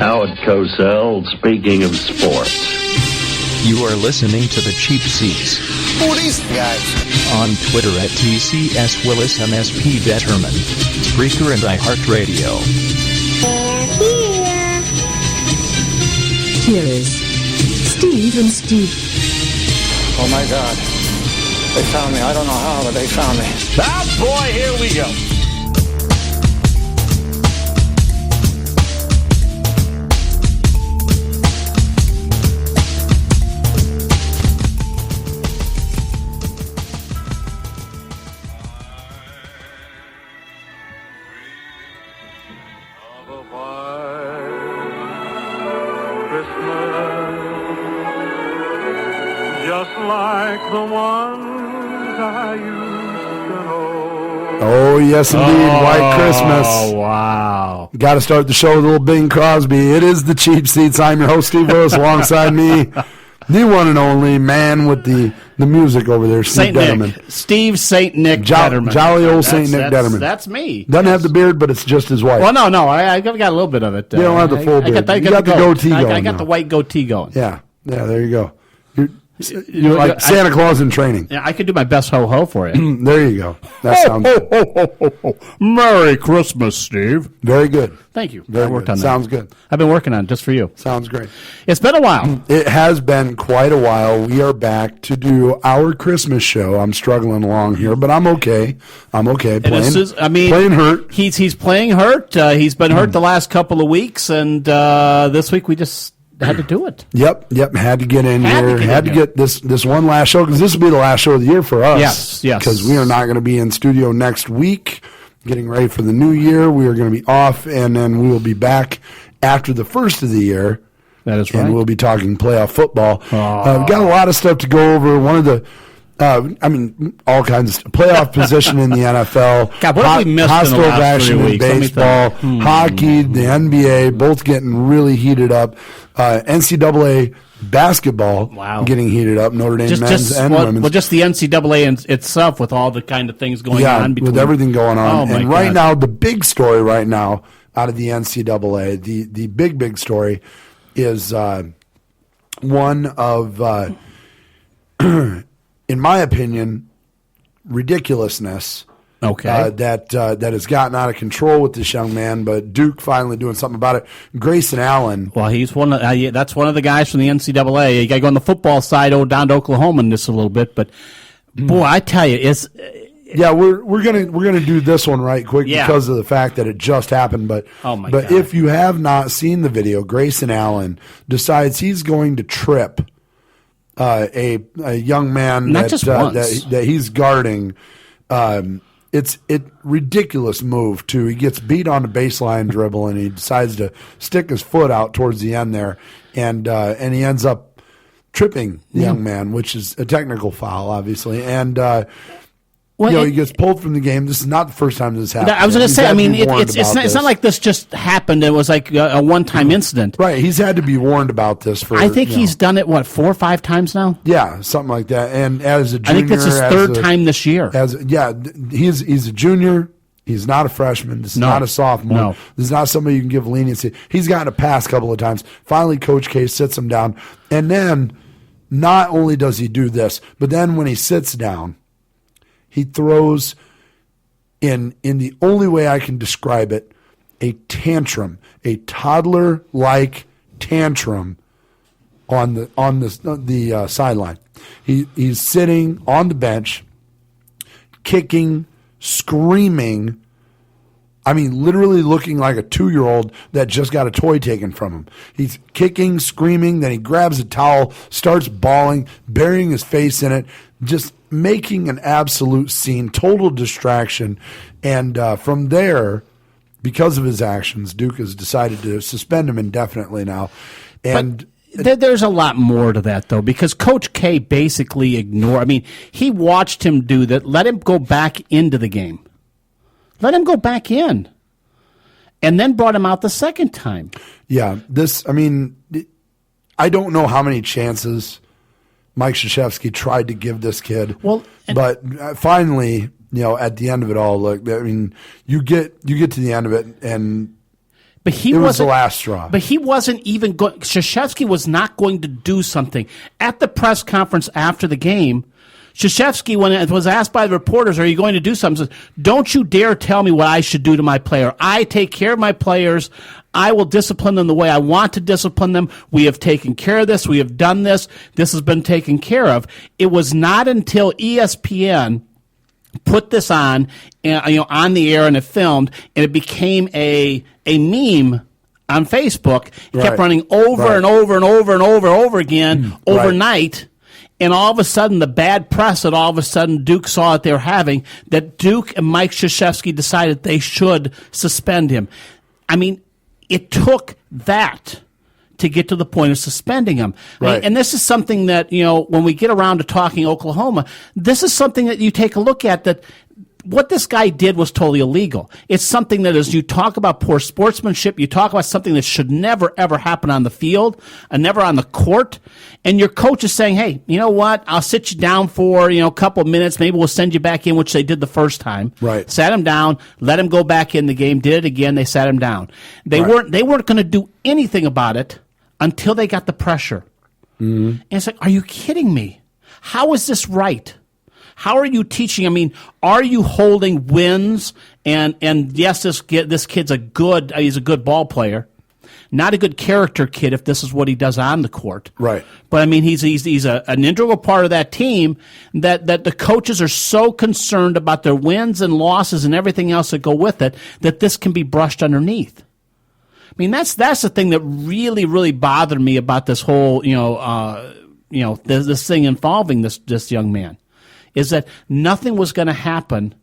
Howard Cosell, speaking of sports. You are listening to the Cheap Seats. Who are these guys? On Twitter at TCS Willis MSP Betterman, Spreaker and iHeartRadio. They're here. Here is Steve and Steve. Oh my God. They found me. I don't know how, but they found me. Ah, boy, here we go. Like the ones I used to know. Oh, yes, indeed. White Christmas. Oh, wow. Got to start the show with a little Bing Crosby. It is the Cheap Seats. I'm your host, Steve Willis. Alongside me, the one and only man with the music over there, Steve Detterman. Steve St. Nick Detterman. Jolly old St. Nick Detterman. That's me. Doesn't have the beard, but it's just his wife. Well, no. I got a little bit of it. You don't have the full beard. I got the goatee going. I got the white goatee going. Yeah, there you go. You're like Santa Claus in training. Yeah, I could do my best ho-ho for you. There you go. That sounds good. Merry Christmas, Steve. Very good. Thank you. Very I worked good. on that. Sounds good. I've been working on it just for you. Sounds great. It's been a while. It has been quite a while. We are back to do our Christmas show. I'm struggling along here, but I'm okay. Playing hurt. He's playing hurt. He's been hurt the last couple of weeks, and this week we just had to do it. Yep. Had to get in here. Had to get this one last show, because this will be the last show of the year for us. Yes. Because we are not going to be in studio next week, getting ready for the new year. We are going to be off, and then we will be back after the first of the year. That is right. And we'll be talking playoff football. We've got a lot of stuff to go over. One of the all kinds of stuff. Playoff position in the NFL. God, what have we missed in the last 3 weeks? Baseball, hockey, the NBA, both getting really heated up. NCAA basketball getting heated up. Notre Dame men's and women's. Well, just the NCAA itself, with all the kind of things going on. With everything going on. And right now, the big story right now out of the NCAA, the big story is one of, in my opinion, ridiculousness. Okay. That has gotten out of control with this young man, but Duke finally doing something about it. Grayson Allen. Well, he's that's one of the guys from the NCAA. You got to go on the football side, down to Oklahoma in this a little bit, but boy, I tell you, we're gonna do this one right quick because of the fact that it just happened. But God. If you have not seen the video, Grayson Allen decides he's going to trip a young man that he's guarding. It's a ridiculous move, too. He gets beat on the baseline dribble, and he decides to stick his foot out towards the end there, and he ends up tripping the young man, which is a technical foul, obviously. And he gets pulled from the game. This is not the first time this happened. I was going to say, it's not like this just happened. It was like a one-time incident. Right. He's had to be warned about this for. I think he's done it 4 or 5 times now. Yeah, something like that. And as a junior, I think that's his third time this year. He's a junior. He's not a freshman. This is not a sophomore. No. This is not somebody you can give leniency. He's gotten a pass a couple of times. Finally, Coach K sits him down, and then not only does he do this, but then when he sits down, he throws, in the only way I can describe it, a tantrum, a toddler-like tantrum on the sideline. He's sitting on the bench, kicking, screaming. I mean, literally looking like a 2-year-old that just got a toy taken from him. He's kicking, screaming, then he grabs a towel, starts bawling, burying his face in it, just making an absolute scene, total distraction. And from there, because of his actions, Duke has decided to suspend him indefinitely now. And there's a lot more to that, though, because Coach K basically ignored. I mean, he watched him do that, let him go back into the game. Let him go back in. And then brought him out the second time. Yeah, I don't know how many chances Mike Krzyzewski tried to give this kid. But finally, at the end of it all, look, I mean, you get to the end of it, and But he It was wasn't the last straw. But he wasn't even going. Krzyzewski was not going to do something at the press conference after the game. Krzyzewski, when it was asked by the reporters, "Are you going to do something?" says, "Don't you dare tell me what I should do to my player. I take care of my players. I will discipline them the way I want to discipline them. We have taken care of this. We have done this. This has been taken care of." It was not until ESPN put this on, on the air, and it filmed, and it became a meme on Facebook. It kept running over and over and over and over again overnight. And all of a sudden, the bad press that all of a sudden Duke saw that they were having, that Duke and Mike Krzyzewski decided they should suspend him. I mean, it took that to get to the point of suspending him. Right. And this is something that, when we get around to talking Oklahoma, this is something that you take a look at, that what this guy did was totally illegal. It's something that, as you talk about poor sportsmanship, you talk about something that should never, ever happen on the field and never on the court. And your coach is saying, hey, you know what? I'll sit you down for, a couple of minutes. Maybe we'll send you back in, which they did the first time. Right. Sat him down, let him go back in the game, did it again. They sat him down. They weren't going to do anything about it until they got the pressure. Mm-hmm. And it's like, are you kidding me? How is this right? How are you teaching? I mean, are you holding wins? And yes, this kid's he's a good ball player, not a good character kid if this is what he does on the court. Right. But I mean, he's an integral part of that team that the coaches are so concerned about their wins and losses and everything else that go with it that this can be brushed underneath. I mean, that's the thing that really, really bothered me about this whole, this thing involving this young man. Is that nothing was going to happen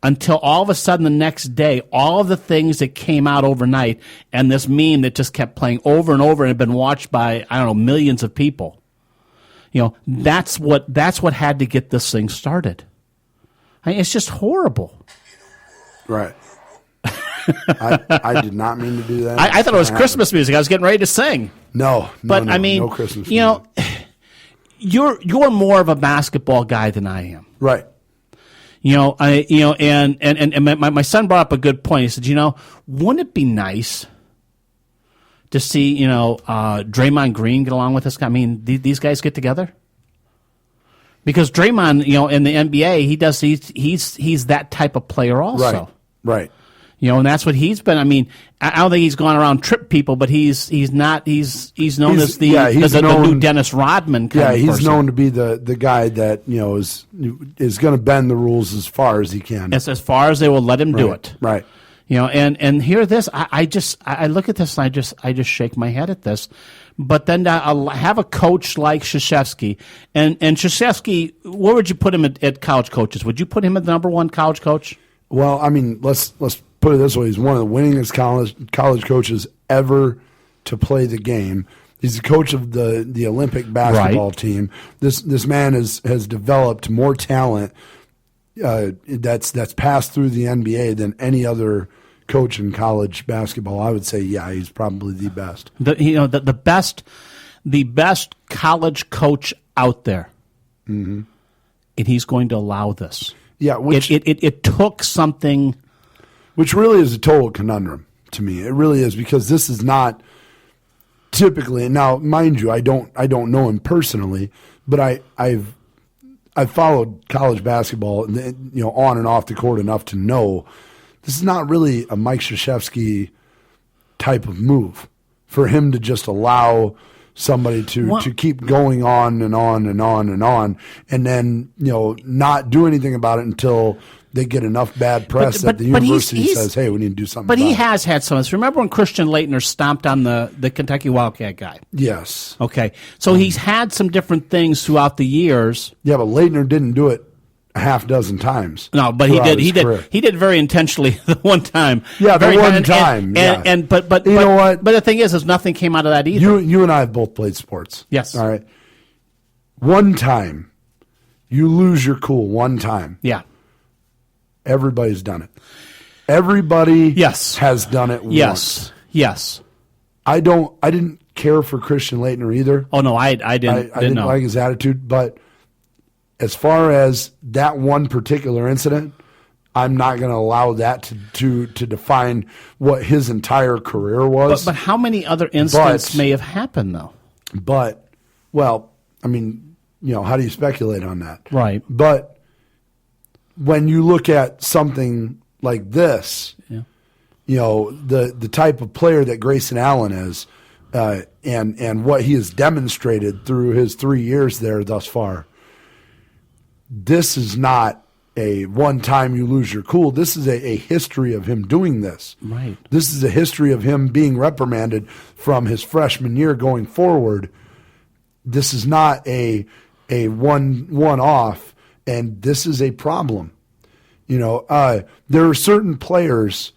until all of a sudden the next day, all of the things that came out overnight and this meme that just kept playing over and over and had been watched by, millions of people. That's what had to get this thing started. I mean, it's just horrible. Right. I did not mean to do that. I thought it was Christmas music. I was getting ready to sing. No, I mean, no Christmas music. You're more of a basketball guy than I am. Right. And my son brought up a good point. He said, wouldn't it be nice to see, Draymond Green get along with this guy? I mean, these guys get together? Because Draymond, in the NBA, he's that type of player also. Right. And that's what he's been. I mean, I don't think he's gone around trip people, but he's known as the new Dennis Rodman kind of person. Yeah, he's known to be the guy that is going to bend the rules as far as he can. As far as they will let him do it. Right. And hear this. I look at this and I just shake my head at this. But then I'll have a coach like Krzyzewski, and Krzyzewski, where would you put him at college coaches? Would you put him at the number one college coach? Well, I mean, let's put it this way: he's one of the winningest college coaches ever to play the game. He's the coach of the Olympic basketball team. This man has developed more talent that's passed through the NBA than any other coach in college basketball. I would say, yeah, he's probably the best. The best college coach out there, and he's going to allow this. Yeah, it took something, which really is a total conundrum to me. It really is, because this is not typically. Now, mind you, I don't know him personally, but I've followed college basketball, on and off the court enough to know this is not really a Mike Krzyzewski type of move for him to just allow somebody to keep going on and on and on and on, and then not do anything about it until they get enough bad press that the university says, "Hey, we need to do something." But he has had some. Remember when Christian Laettner stomped on the Kentucky Wildcat guy? Yes. Okay, so he's had some different things throughout the years. Yeah, but Laettner didn't do it a half dozen times. No, but he did. He did very intentionally the one time. Yeah, the one time. But you know what? But the thing is nothing came out of that either. You and I have both played sports. Yes. All right. One time, you lose your cool. One time. Yeah. Everybody's done it. Everybody. Has done it once. Yes. I didn't care for Christian Laettner either. Oh no, I didn't. I didn't like his attitude, but as far as that one particular incident, I'm not going to allow that to define what his entire career was. But how many other incidents may have happened, though? But, well, I mean, how do you speculate on that? Right. But when you look at something like this, the type of player that Grayson Allen is, and what he has demonstrated through his 3 years there thus far, this is not a one time you lose your cool. This is a history of him doing this. Right. This is a history of him being reprimanded from his freshman year going forward. This is not a one off, and this is a problem. There are certain players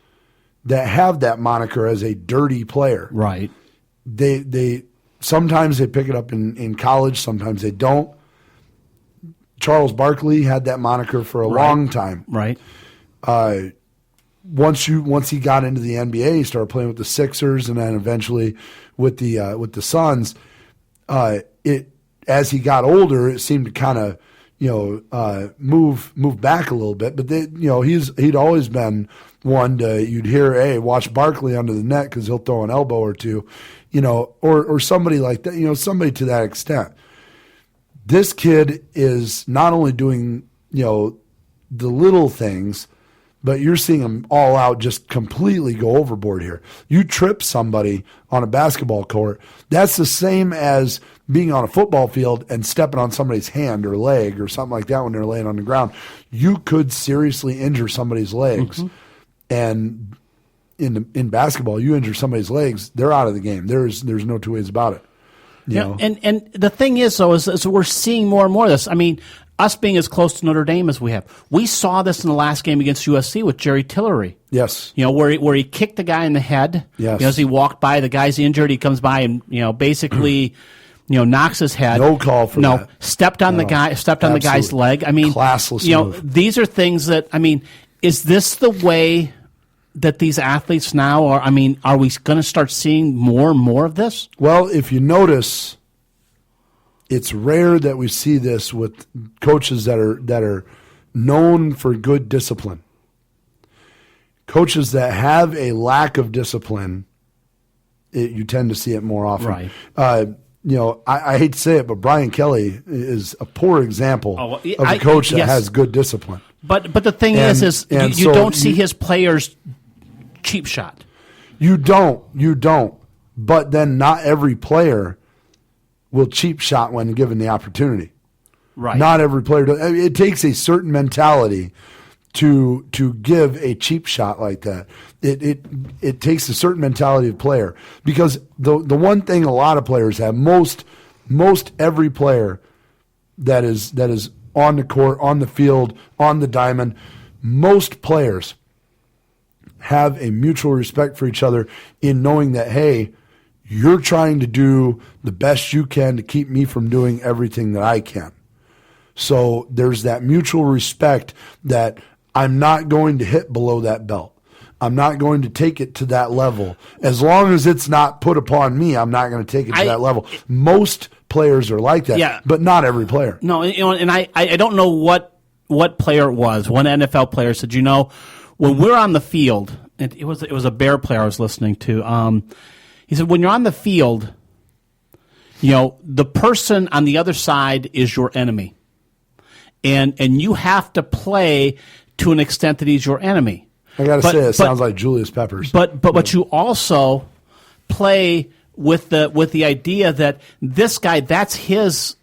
that have that moniker as a dirty player. Right. They sometimes they pick it up in college, sometimes they don't. Charles Barkley had that moniker for a long time. Right. Once he got into the NBA, he started playing with the Sixers, and then eventually with the Suns. As he got older, it seemed to kind of move back a little bit. But he'd always been one you'd hear, hey, watch Barkley under the net because he'll throw an elbow or two, or somebody like that, somebody to that extent. This kid is not only doing, the little things, but you're seeing him all out just completely go overboard here. You trip somebody on a basketball court, that's the same as being on a football field and stepping on somebody's hand or leg or something like that when they're laying on the ground. You could seriously injure somebody's legs. Mm-hmm. And in basketball, you injure somebody's legs, they're out of the game. There's no two ways about it. And the thing is, though, is we're seeing more and more of this. I mean, us being as close to Notre Dame as we have, we saw this in the last game against USC with Jerry Tillery. Yes. Where he kicked the guy in the head. Yes. As he walked by, the guy's injured. He comes by and basically knocks his head. No call for that. Stepped on the guy's leg. I mean, classless move. These are things that, I mean, is this the way that these athletes now are? I mean, are we going to start seeing more and more of this? Well, if you notice, it's rare that we see this with coaches that are known for good discipline. Coaches that have a lack of discipline, you tend to see it more often. Right. I hate to say it, but Brian Kelly is a poor example of a coach that has good discipline. But the thing is you don't see his players cheap shot. You don't. But then not every player will cheap shot when given the opportunity. Right. Not every player does. I mean, it takes a certain mentality to give a cheap shot like that. It takes a certain mentality of player, because the one thing a lot of players have, most every player that is on the court, on the field, on the diamond, most players have a mutual respect for each other in knowing that, hey, you're trying to do the best you can to keep me from doing everything that I can. So there's that mutual respect that I'm not going to hit below that belt. I'm not going to take it to that level. As long as it's not put upon me, I'm not going to take it to that level. Most players are like that, but not every player. No, and I don't know what player it was. One NFL player said, when we're on the field, it was a Bear player I was listening to. He said, when you're on the field, the person on the other side is your enemy, and you have to play to an extent that he's your enemy. I got to say, it sounds like Julius Peppers. But you also play with the idea that this guy, that's his,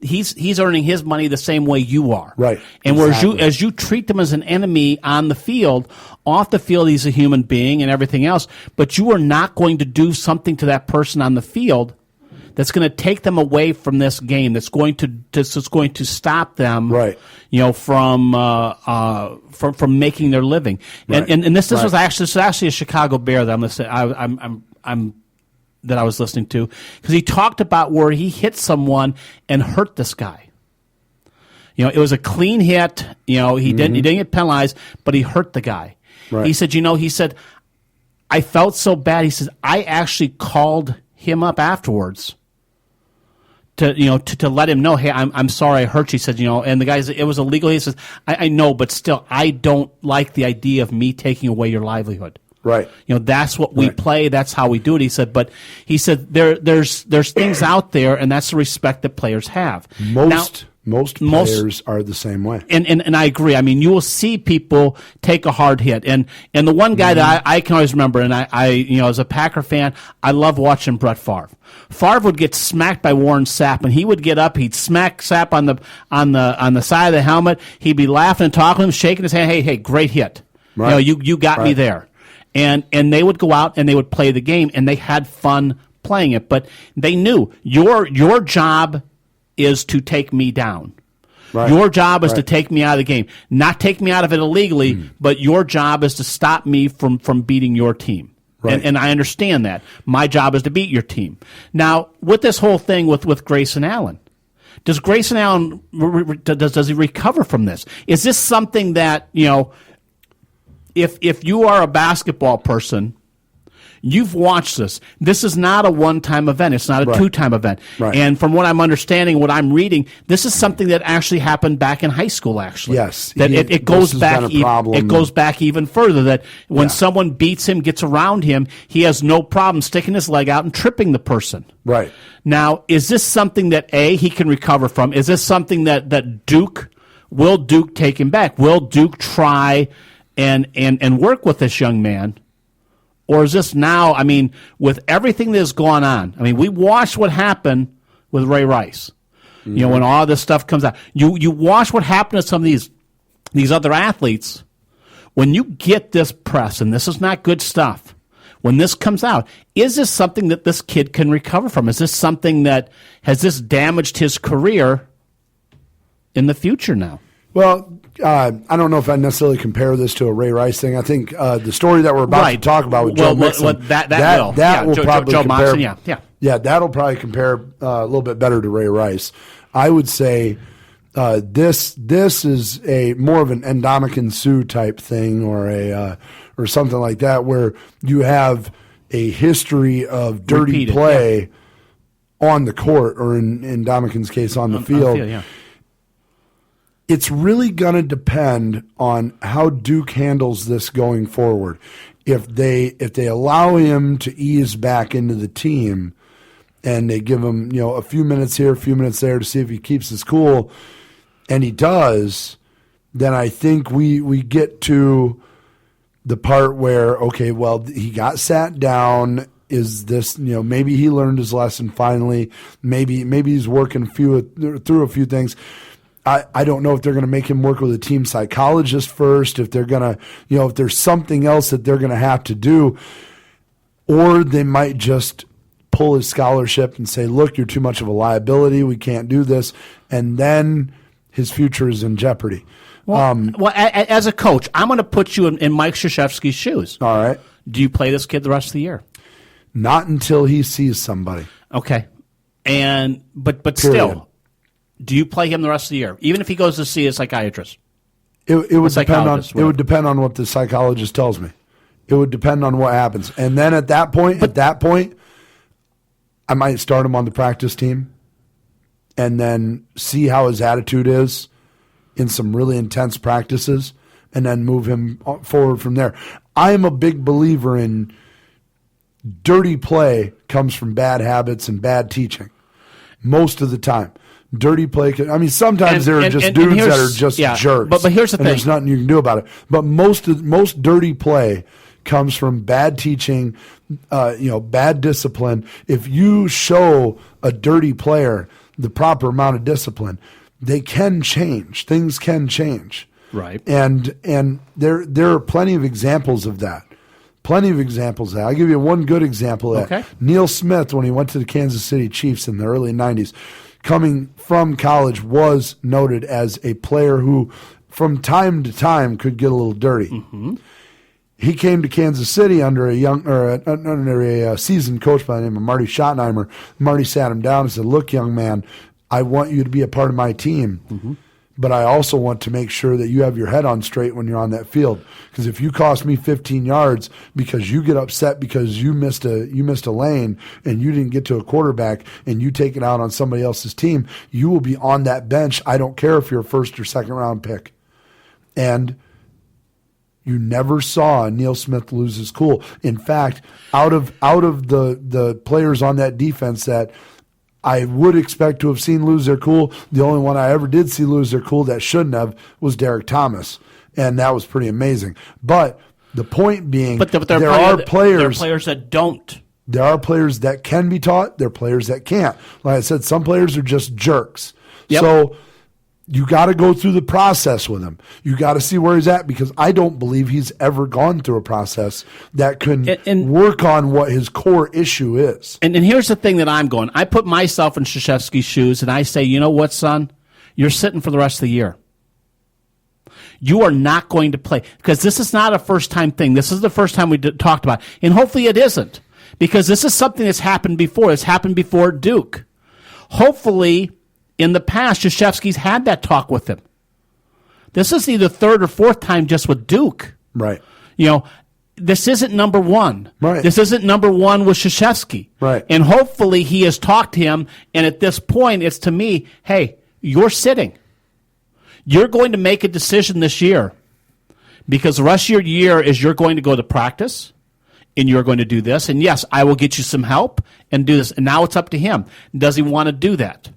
he's earning his money the same way you are. Right. And as you treat him as an enemy on the field, off the field he's a human being and everything else, but you are not going to do something to that person on the field that's going to take them away from this game, that's going to stop them, right, from making their living. Right. And this was actually a Chicago Bear that I was listening to, because he talked about where he hit someone and hurt this guy. It was a clean hit. He didn't get penalized, but he hurt the guy. Right. He said, I felt so bad. He says, I actually called him up afterwards to let him know, hey, I'm sorry I hurt you. He said, and the guy said, it was illegal. He says, I know, but still, I don't like the idea of me taking away your livelihood. Right. That's what we play. That's how we do it. He said, but there's things out there, and that's the respect that players have. Most players are the same way. And I agree. I mean, you will see people take a hard hit. And the one guy that I can always remember, and I as a Packer fan, I love watching Brett Favre. Favre would get smacked by Warren Sapp, and he would get up, he'd smack Sapp on the side of the helmet. He'd be laughing and talking to him, shaking his hand, hey, great hit. Right. You got me there. And they would go out and they would play the game, and they had fun playing it. But they knew your job is to take me down. Right. Your job is to take me out of the game. Not take me out of it illegally, but your job is to stop me from beating your team. Right. And I understand that. My job is to beat your team. Now, with this whole thing with Grayson Allen, does Grayson Allen, does he recover from this? Is this something that, if you are a basketball person, you've watched this. This is not a one-time event. It's not a two-time event. Right. And from what I'm understanding, what I'm reading, this is something that actually happened back in high school, actually. Yes. That it goes back it goes back even further, that when someone beats him, gets around him, he has no problem sticking his leg out and tripping the person. Right. Now, is this something that, A, he can recover from? Is this something that will Duke take him back? Will Duke try and work with this young man? Or is this now, with everything that has gone on, we watched what happened with Ray Rice. Mm-hmm. When all this stuff comes out. You watch what happened to some of these other athletes. When you get this press, and this is not good stuff, when this comes out, is this something that this kid can recover from? Is this something has this damaged his career in the future now? Well, I don't know if I necessarily compare this to a Ray Rice thing. I think the story that we're about to talk about with Joe Mixon, that will probably Joe compare. Mixon, that'll probably compare a little bit better to Ray Rice. I would say this is a more of an Ndamukong Suh type thing, or something like that, where you have a history of dirty play on the court, or in Ndamukong's case on the field. It's really going to depend on how Duke handles this going forward. If they allow him to ease back into the team, and they give him a few minutes here, a few minutes there to see if he keeps his cool, and he does, then I think we get to the part where, okay, well, he got sat down. Is this, maybe he learned his lesson finally. Maybe he's working through a few things. I don't know if they're going to make him work with a team psychologist first, if they're going to, if there's something else that they're going to have to do, or they might just pull his scholarship and say, look, you're too much of a liability. We can't do this. And then his future is in jeopardy. Well, as a coach, I'm going to put you in Mike Krzyzewski's shoes. All right. Do you play this kid the rest of the year? Not until he sees somebody. Okay. But still, do you play him the rest of the year, even if he goes to see a psychiatrist? It would depend on what the psychologist tells me. It would depend on what happens, and then at that point, I might start him on the practice team, and then see how his attitude is in some really intense practices, and then move him forward from there. I am a big believer in dirty play comes from bad habits and bad teaching, most of the time. Dirty play. Sometimes there are just dudes that are just jerks. But here's the thing: there's nothing you can do about it. But most dirty play comes from bad teaching, bad discipline. If you show a dirty player the proper amount of discipline, they can change. Things can change. Right. And there are plenty of examples of that. I'll give you one good example of that. Neil Smith, when he went to the Kansas City Chiefs in the early 90s, coming from college, was noted as a player who, from time to time, could get a little dirty. Mm-hmm. He came to Kansas City under a seasoned coach by the name of Marty Schottenheimer. Marty sat him down and said, "Look, young man, I want you to be a part of my team, but I also want to make sure that you have your head on straight when you're on that field. Because if you cost me 15 yards because you get upset because you missed a lane and you didn't get to a quarterback and you take it out on somebody else's team, you will be on that bench. I don't care if you're a first or second round pick. And you never saw Neil Smith lose his cool. In fact, out of the players on that defense that I would expect to have seen lose their cool, the only one I ever did see lose their cool that shouldn't have was Derek Thomas, and that was pretty amazing. But the point being, there are players that don't. There are players that can be taught. There are players that can't. Like I said, some players are just jerks. Yep. So you got to go through the process with him. You got to see where he's at, because I don't believe he's ever gone through a process that can work on what his core issue is. And here's the thing that I'm going. I put myself in Krzyzewski's shoes, and I say, you know what, son? You're sitting for the rest of the year. You are not going to play, because this is not a first-time thing. This is the first time we talked about it. And hopefully it isn't, because this is something that's happened before. It's happened before at Duke. Hopefully, in the past, Krzyzewski's had that talk with him. This is either third or fourth time just with Duke. Right. This isn't number one. Right. This isn't number one with Krzyzewski. Right. And hopefully he has talked to him, and at this point, it's to me, hey, you're sitting. You're going to make a decision this year, because the rest of your year is you're going to go to practice, and you're going to do this. And yes, I will get you some help and do this. And now it's up to him. Does he want to do that?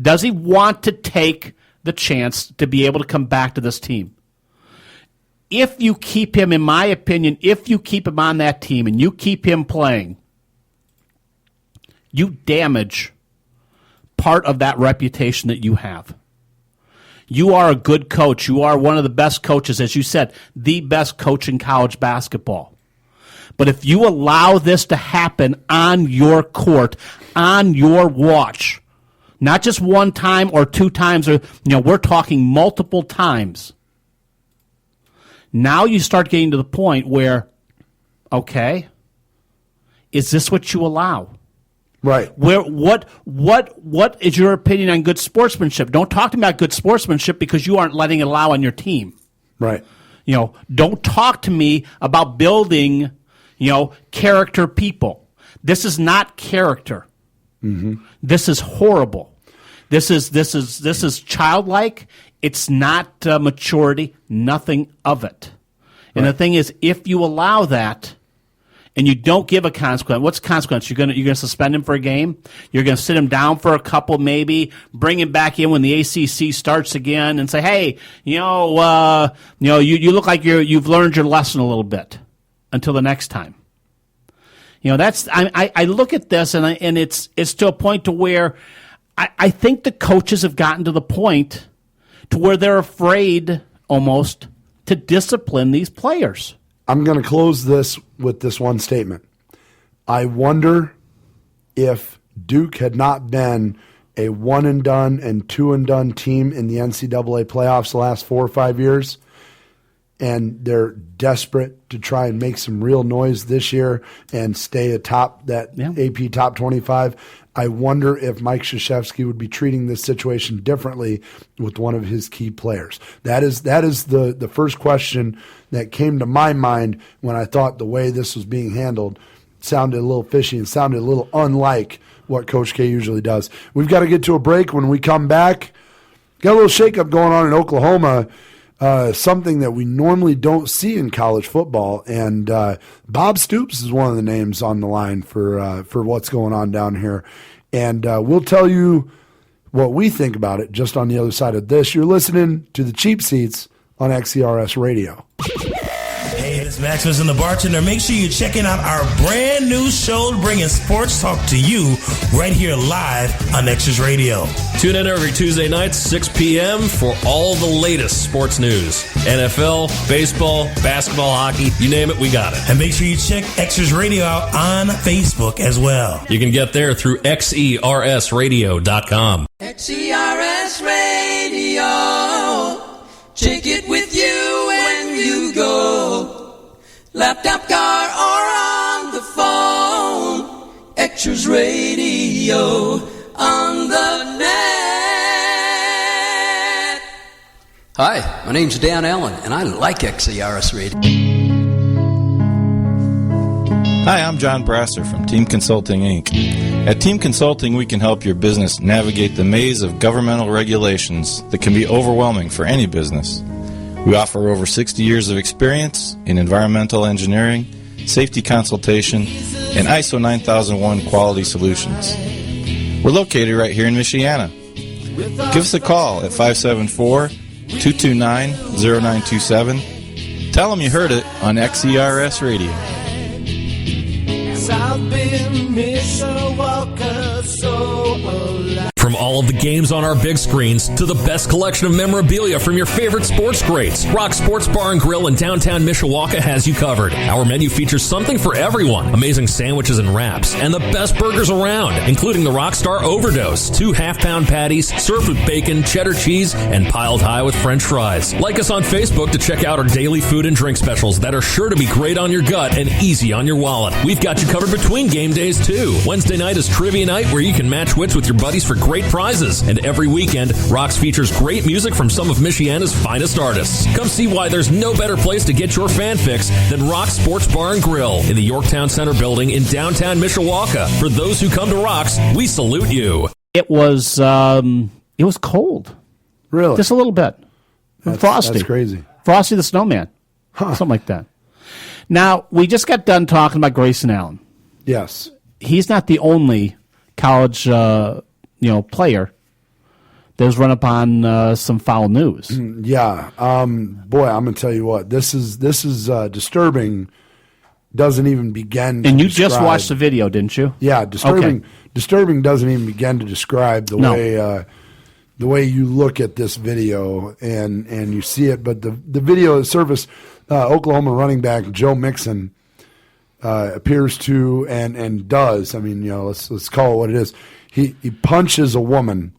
Does he want to take the chance to be able to come back to this team? If you keep him, in my opinion, if you keep him on that team and you keep him playing, you damage part of that reputation that you have. You are a good coach. You are one of the best coaches, as you said, the best coach in college basketball. But if you allow this to happen on your court, on your watch, not just one time or two times, or we're talking multiple times. Now you start getting to the point where, okay, is this what you allow? Right. What is your opinion on good sportsmanship? Don't talk to me about good sportsmanship, because you aren't letting it allow on your team. Right. Don't talk to me about building, character people. This is not character. Mm-hmm. This is horrible. This is childlike. It's not maturity. Nothing of it. And the thing is, if you allow that, and you don't give a consequence, what's the consequence? You're gonna suspend him for a game. You're gonna sit him down for a couple, maybe bring him back in when the ACC starts again, and say, hey, you look like you've learned your lesson a little bit until the next time. That's I look at this and it's to a point to where I think the coaches have gotten to the point to where they're afraid almost to discipline these players. I'm going to close this with this one statement. I wonder if Duke had not been a one-and-done and two-and-done team in the NCAA playoffs the last 4 or 5 years, and they're desperate to try and make some real noise this year and stay atop that AP top 25. I wonder if Mike Krzyzewski would be treating this situation differently with one of his key players. That is the first question that came to my mind when I thought the way this was being handled sounded a little fishy and sounded a little unlike what Coach K usually does. We've got to get to a break. When we come back, got a little shakeup going on in Oklahoma. Something that we normally don't see in college football, and Bob Stoops is one of the names on the line for what's going on down here, and we'll tell you what we think about it just on the other side of this. You're listening to the Cheap Seats on XCRS Radio. Hey, it's Maximus and the Bartender. Make sure you're checking out our brand new show, bringing sports talk to you right here live on Extras Radio. Tune in every Tuesday night, 6 p.m. for all the latest sports news. NFL, baseball, basketball, hockey, you name it, we got it. And make sure you check Extras Radio out on Facebook as well. You can get there through XERSradio.com. XERS Radio. Take it with you when you go. Laptop, car, or on the phone. Extras Radio on the net. Hi, my name's Dan Allen, and I like XERS Radio. Hi, I'm John Brasser from Team Consulting, Inc. At Team Consulting, we can help your business navigate the maze of governmental regulations that can be overwhelming for any business. We offer over 60 years of experience in environmental engineering, safety consultation, and ISO 9001 quality solutions. We're located right here in Michiana. Give us a call at 574-229-0927. Tell them you heard it on XERS Radio. I've been Mishawaka so alive. From all of the games on our big screens to the best collection of memorabilia from your favorite sports greats, Rock Sports Bar and Grill in downtown Mishawaka has you covered. Our menu features something for everyone. Amazing sandwiches and wraps, and the best burgers around, including the Rockstar Overdose, 2 half-pound patties, served with bacon, cheddar cheese, and piled high with French fries. Like us on Facebook to check out our daily food and drink specials that are sure to be great on your gut and easy on your wallet. We've got you covered between game days, too. Wednesday night is trivia night where you can match wits with your buddies for great prizes. And every weekend, Rocks features great music from some of Michiana's finest artists. Come see why there's no better place to get your fan fix than Rocks Sports Bar and Grill in the Yorktown Center building in downtown Mishawaka. For those who come to Rocks, we salute you. It was cold. Really? Just a little bit. Frosty. That's crazy. Frosty the Snowman. Something like that. Now, we just got done talking about Grayson Allen. Yes. He's not the only college player that's run upon some foul news. Yeah. Boy, I'm going to tell you what. This is disturbing. Doesn't even begin to And you describe. just watched the video, didn't you? Yeah, disturbing. Okay. Disturbing doesn't even begin to describe the way you look at this video and you see it. But the video that surfaced, Oklahoma running back Joe Mixon appears to and does. I mean, let's call it what it is. He punches a woman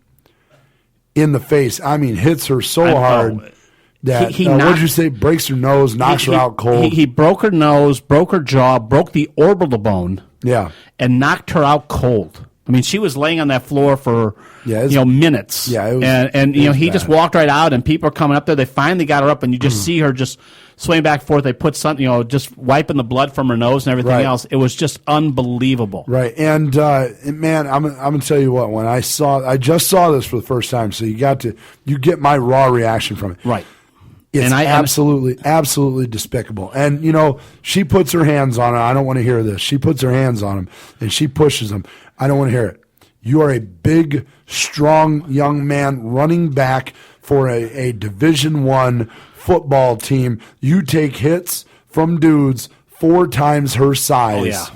in the face. I mean, hits her so hard that what did you say? Breaks her nose, knocks her out cold. He broke her nose, broke her jaw, broke the orbital bone. Yeah, and knocked her out cold. I mean, she was laying on that floor for minutes. Yeah, it was, and he just walked right out, and people are coming up there. They finally got her up, and you just see her just swaying back and forth. They put something, just wiping the blood from her nose and everything else. It was just unbelievable. Right, and man, I'm gonna tell you what. When I just saw this for the first time, so you get my raw reaction from it. Right. It's absolutely despicable. And, she puts her hands on him. I don't want to hear this. She puts her hands on him, and she pushes him. I don't want to hear it. You are a big, strong young man running back for a Division I football team. You take hits from dudes 4 times her size. Oh,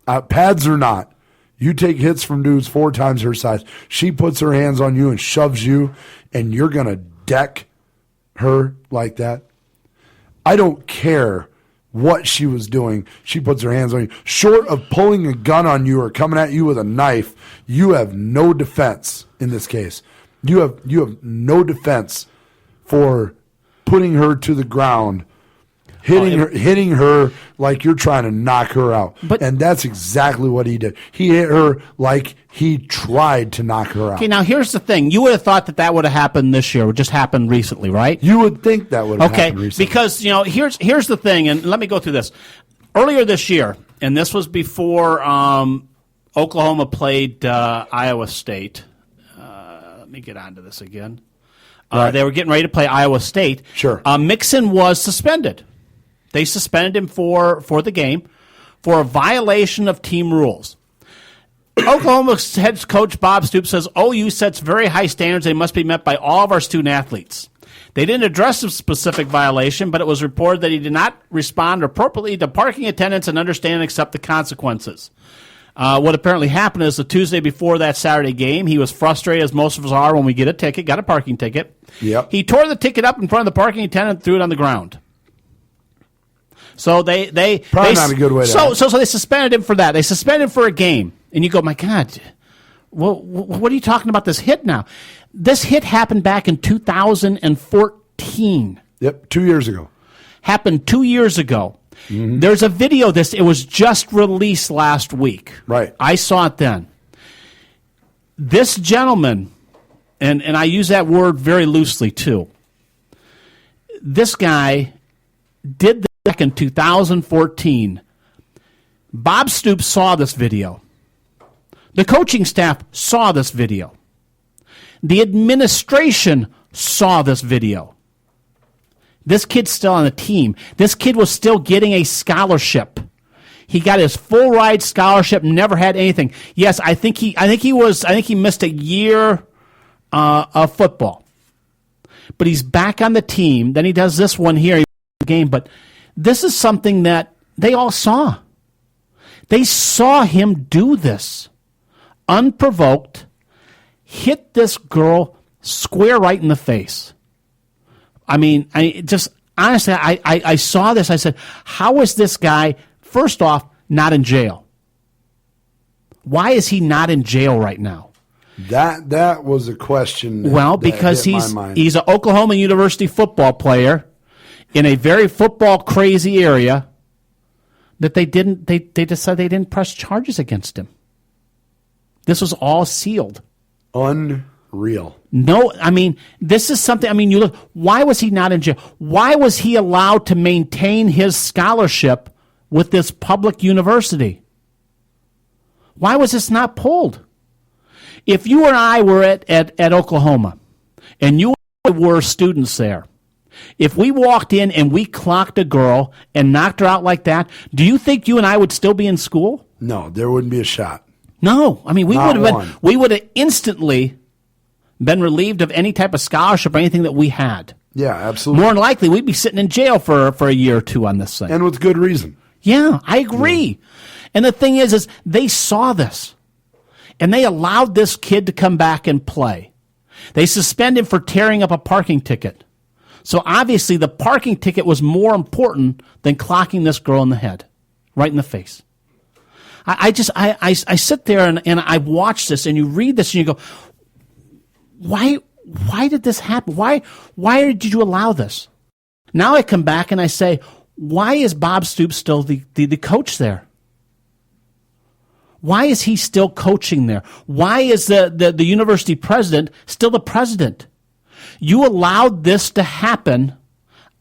yeah. Pads or not. You take hits from dudes 4 times her size. She puts her hands on you and shoves you, and you're going to deck her like that. I don't care what she was doing. She puts her hands on you. Short of pulling a gun on you or coming at you with a knife, you have no defense in this case. You have no defense for putting her to the ground, hitting her like you're trying to knock her out. And that's exactly what he did. He hit her like he tried to knock her out. Okay, now here's the thing. You would have thought that would have happened this year. It just happened recently, right? You would think that would have happened recently. Because, here's the thing, and let me go through this. Earlier this year, and this was before Oklahoma played Iowa State. Let me get onto this again. They were getting ready to play Iowa State. Sure. Mixon was suspended. They suspended him for the game for a violation of team rules. Oklahoma's head coach Bob Stoops says OU sets very high standards. They must be met by all of our student athletes. They didn't address the specific violation, but it was reported that he did not respond appropriately to parking attendants and understand and accept the consequences. What apparently happened is the Tuesday before that Saturday game, he was frustrated, as most of us are when we get a parking ticket. Yep. He tore the ticket up in front of the parking attendant and threw it on the ground. So they probably not a good way to so they suspended him for that. They suspended him for a game, and you go, my God, what are you talking about? This hit now? This hit happened back in 2014. Yep, 2 years ago. Happened 2 years ago. Mm-hmm. There's a video of this. It was just released last week. Right. I saw it then. This gentleman, and I use that word very loosely too, this guy did this back in 2014. Bob Stoops saw this video. The coaching staff saw this video. The administration saw this video. This kid's still on the team. This kid was still getting a scholarship. He got his full ride scholarship, never had anything. Yes, I think he missed a year of football. But he's back on the team. Then he does this one here, he the game. But this is something that they all saw. They saw him do this. Unprovoked, hit this girl square right in the face. I mean, honestly, I saw this. I said, how is this guy, first off, not in jail? Why is he not in jail right now? That was a question. Well, because he's an Oklahoma University football player in a very football crazy area that they decided they didn't press charges against him. This was all sealed. Unreal. No, I mean, this is something, I mean, you look, why was he not in jail? Why was he allowed to maintain his scholarship with this public university? Why was this not pulled? If you and I were at Oklahoma, and you were students there, if we walked in and we clocked a girl and knocked her out like that, do you think you and I would still be in school? No, there wouldn't be a shot. No, I mean, we would have instantly been relieved of any type of scholarship or anything that we had. Yeah, absolutely. More than likely, we'd be sitting in jail for a year or two on this thing. And with good reason. Yeah, I agree. Yeah. And the thing is they saw this. And they allowed this kid to come back and play. They suspended him for tearing up a parking ticket. So obviously the parking ticket was more important than clocking this girl in the head, right in the face. I sit there and I watch this, and you read this and you go, why did this happen? Why did you allow this? Now I come back and I say, why is Bob Stoops still the coach there? Why is he still coaching there? Why is the university president still the president? You allowed this to happen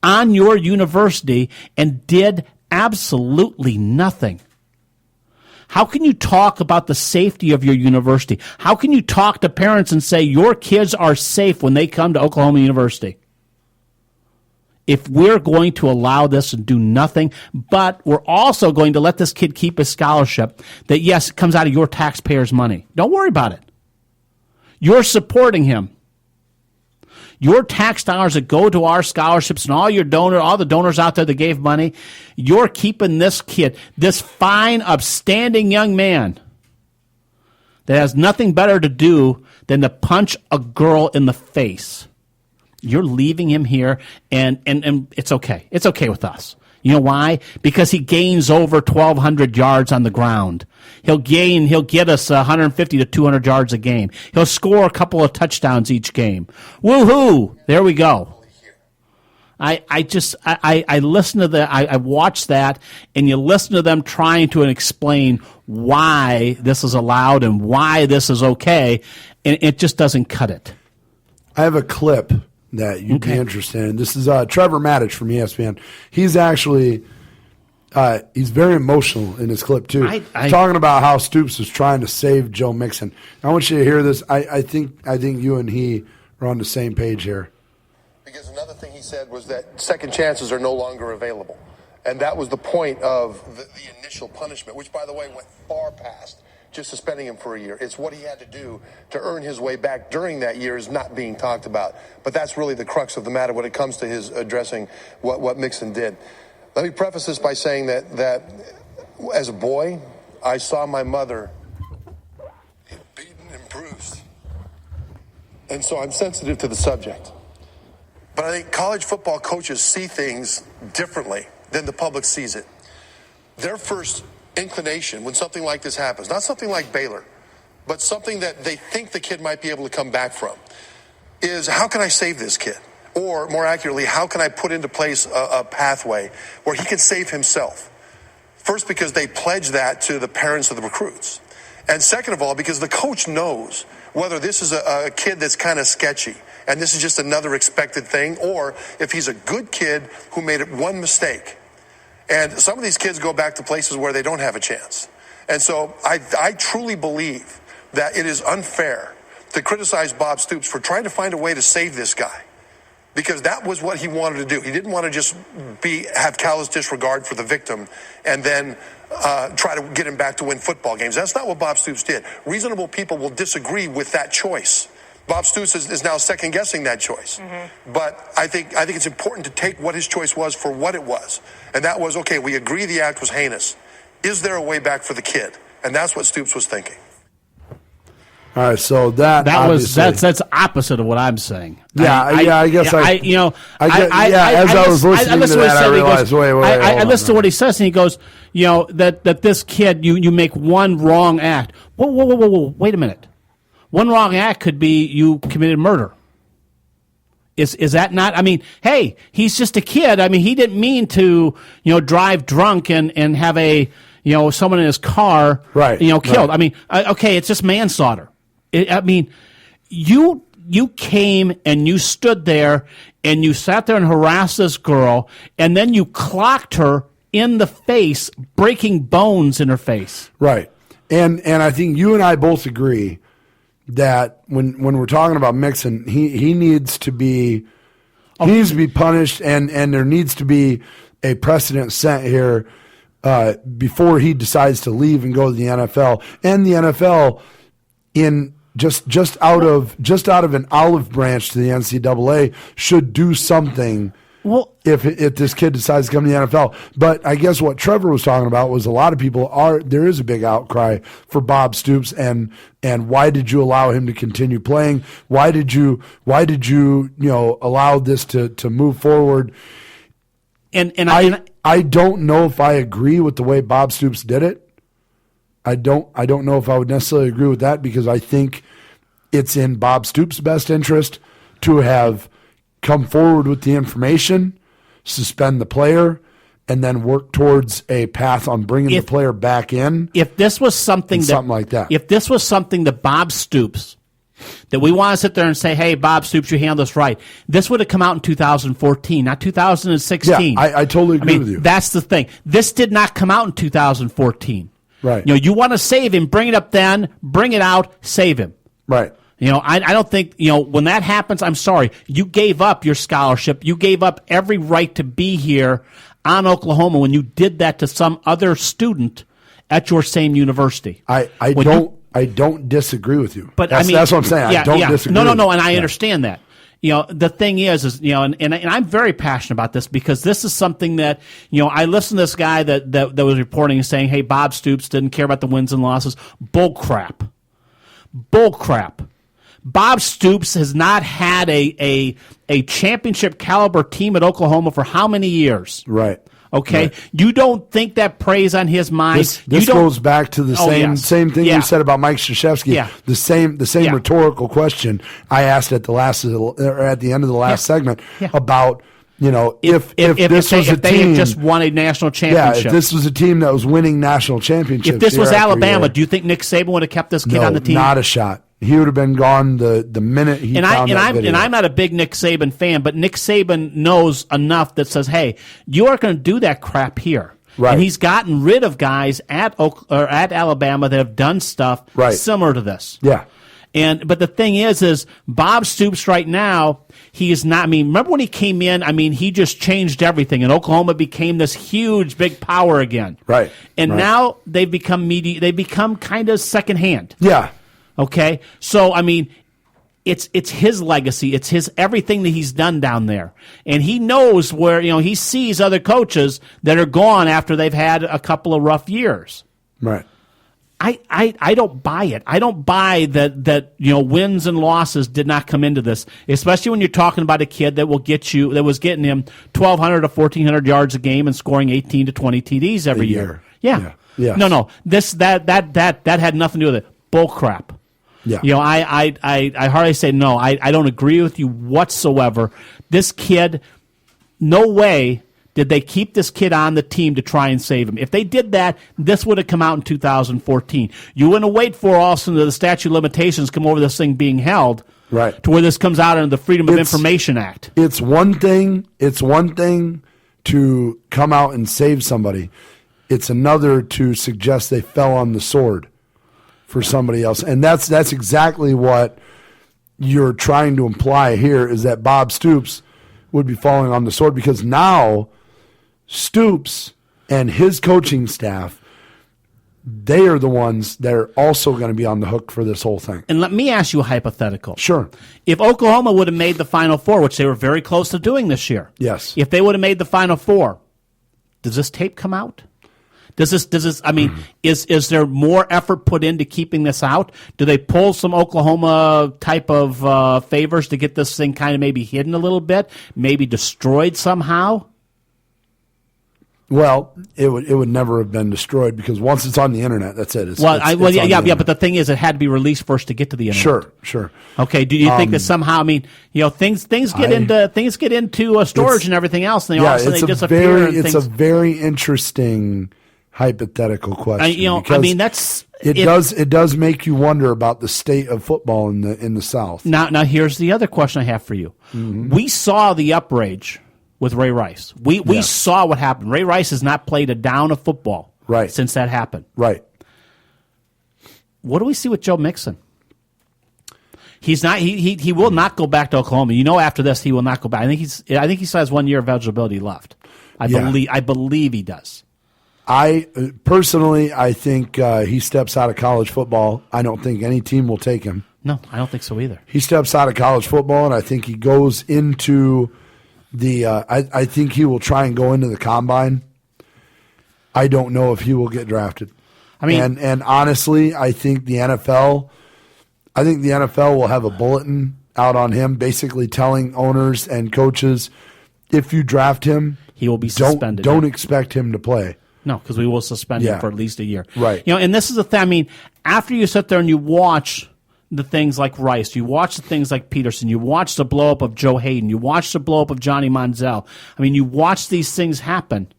on your university and did absolutely nothing. How can you talk about the safety of your university? How can you talk to parents and say your kids are safe when they come to Oklahoma University? If we're going to allow this and do nothing, but we're also going to let this kid keep his scholarship that, yes, it comes out of your taxpayers' money. Don't worry about it. You're supporting him. Your tax dollars that go to our scholarships and all the donors out there that gave money, you're keeping this kid, this fine, upstanding young man that has nothing better to do than to punch a girl in the face. You're leaving him here, and it's okay. It's okay with us. You know why? Because he gains over 1,200 yards on the ground. He'll get us 150 to 200 yards a game. He'll score a couple of touchdowns each game. Woohoo! There we go. I listen to that. I watch that, and you listen to them trying to explain why this is allowed and why this is okay, and it just doesn't cut it. I have a clip that you'd be interested in. This is Trevor Maddich from ESPN. He's actually he's very emotional in his clip too, talking about how Stoops was trying to save Joe Mixon. I want you to hear this. I think you and he are on the same page here. Because another thing he said was that second chances are no longer available, and that was the point of the initial punishment, which, by the way, went far past just suspending him for a year. It's what he had to do to earn his way back during that year is not being talked about. But that's really the crux of the matter when it comes to his addressing what Mixon did. Let me preface this by saying that as a boy, I saw my mother beaten and bruised. And so I'm sensitive to the subject. But I think college football coaches see things differently than the public sees it. Their first inclination when something like this happens, not something like Baylor, but something that they think the kid might be able to come back from, is how can I save this kid? Or more accurately, how can I put into place a pathway where he can save himself? First, because they pledge that to the parents of the recruits. And second of all, because the coach knows whether this is a kid that's kind of sketchy and this is just another expected thing, or if he's a good kid who made one mistake. And some of these kids go back to places where they don't have a chance. And so I truly believe that it is unfair to criticize Bob Stoops for trying to find a way to save this guy, because that was what he wanted to do. He didn't want to just have callous disregard for the victim and then try to get him back to win football games. That's not what Bob Stoops did. Reasonable people will disagree with that choice. Bob Stoops is now second-guessing that choice. Mm-hmm. But I think it's important to take what his choice was for what it was. And that was, okay, we agree the act was heinous. Is there a way back for the kid? And that's what Stoops was thinking. All right, so that's opposite of what I'm saying. Yeah, I guess I was listening to that, I realized, I listened to what he says, and he goes, that this kid, you make one wrong act. Whoa, wait a minute. One wrong act could be you committed murder. Is that not? I mean, hey, he's just a kid. I mean, he didn't mean to, drive drunk and have someone in his car, killed. Right. I mean, okay, it's just manslaughter. You came and you stood there and you sat there and harassed this girl, and then you clocked her in the face, breaking bones in her face. Right. And I think you and I both agree that when we're talking about Mixon, he needs to be punished, and there needs to be a precedent set here before he decides to leave and go to the NFL. And the NFL, in just out of an olive branch to the NCAA, should do something. Well, if this kid decides to come to the NFL. But I guess what Trevor was talking about was a lot of people there is a big outcry for Bob Stoops, and why did you allow him to continue playing? Why did you allow this to move forward? And I don't know if I agree with the way Bob Stoops did it. I don't know if I would necessarily agree with that, because I think it's in Bob Stoops' best interest to have come forward with the information, suspend the player, and then work towards a path on bringing the player back in. If this was something like that, if this was something that Bob Stoops, that we want to sit there and say, hey, Bob Stoops, you handle this right, this would have come out in 2014, not 2016. Yeah, I totally agree with you. That's the thing. This did not come out in 2014. Right. You want to save him, bring it up then, bring it out, save him. Right. I don't think, when that happens, I'm sorry, you gave up your scholarship. You gave up every right to be here on Oklahoma when you did that to some other student at your same university. I don't disagree with you. But that's what I'm saying. I don't disagree. No, and I understand that. The thing is and I'm very passionate about this, because this is something that, I listened to this guy that was reporting and saying, hey, Bob Stoops didn't care about the wins and losses. Bull crap. Bob Stoops has not had a championship caliber team at Oklahoma for how many years? Right. Okay, right. You don't think that preys on his mind? This goes back to the same thing you said about Mike Krzyzewski. Yeah. The same rhetorical question I asked at the end of the last segment about if this was a team, they had just won a national championship. If this was a team that was winning national championships. If this was Alabama, do you think Nick Saban would have kept this kid on the team? Not a shot. He would have been gone the minute he found that video. And I'm not a big Nick Saban fan, but Nick Saban knows enough that says, hey, you aren't going to do that crap here. Right. And he's gotten rid of guys at Alabama that have done stuff similar to this. Yeah. But the thing is Bob Stoops right now, he is not. I mean, remember when he came in? I mean, he just changed everything, and Oklahoma became this huge, big power again. Right. And now they've become They've become kind of secondhand. Yeah. Okay, so I mean, it's his legacy, it's his everything that he's done down there, and he knows where he sees other coaches that are gone after they've had a couple of rough years. Right. I don't buy it. I don't buy that wins and losses did not come into this, especially when you're talking about a kid that was getting him 1,200 to 1,400 yards a game and scoring 18 to 20 TDs every year. Yeah. No. That had nothing to do with it. Bull crap. Yeah. I hardly say no. I don't agree with you whatsoever. This kid, no way Did they keep this kid on the team to try and save him? If they did that, this would have come out in 2014. You wouldn't wait for all of a sudden the statute of limitations come over this thing being held, right, to where this comes out under the Freedom of Information Act. It's one thing to come out and save somebody. It's another to suggest they fell on the sword for somebody else. And that's exactly what you're trying to imply here, is that Bob Stoops would be falling on the sword, because now Stoops and his coaching staff, they are the ones that are also going to be on the hook for this whole thing. And let me ask you a hypothetical. Sure. If Oklahoma would have made the Final Four, which they were very close to doing this year, yes, if they would have made the Final Four, does this tape come out? Does this? I mean, is there more effort put into keeping this out? Do they pull some Oklahoma type of favors to get this thing kind of maybe hidden a little bit, maybe destroyed somehow? Well, it would never have been destroyed, because once it's on the internet, that's it. But the thing is, it had to be released first to get to the internet. Sure. Okay. Do you think that somehow? I mean, things get into storage and everything else, and all of a sudden they disappear. It's a very interesting hypothetical question. It does make you wonder about the state of football in the South. Now here's the other question I have for you. Mm-hmm. We saw the outrage with Ray Rice. We saw what happened. Ray Rice has not played a down of football since that happened. Right. What do we see with Joe Mixon? He's not. He will not go back to Oklahoma. After this, he will not go back. I think he still has 1 year of eligibility left. I believe he does. I think he steps out of college football. I don't think any team will take him. No, I don't think so either. He steps out of college football, and I think he goes into the I think he will try and go into the combine. I don't know if he will get drafted. I mean, and honestly, I think the NFL will have a bulletin out on him, basically telling owners and coaches, if you draft him, he will be suspended. Don't expect him to play. No, because we will suspend him for at least a year. Right. And this is the thing. I mean, after you sit there and you watch the things like Rice, you watch the things like Peterson, you watch the blow up of Joe Hayden, you watch the blow up of Johnny Manziel. I mean, you watch these things happen.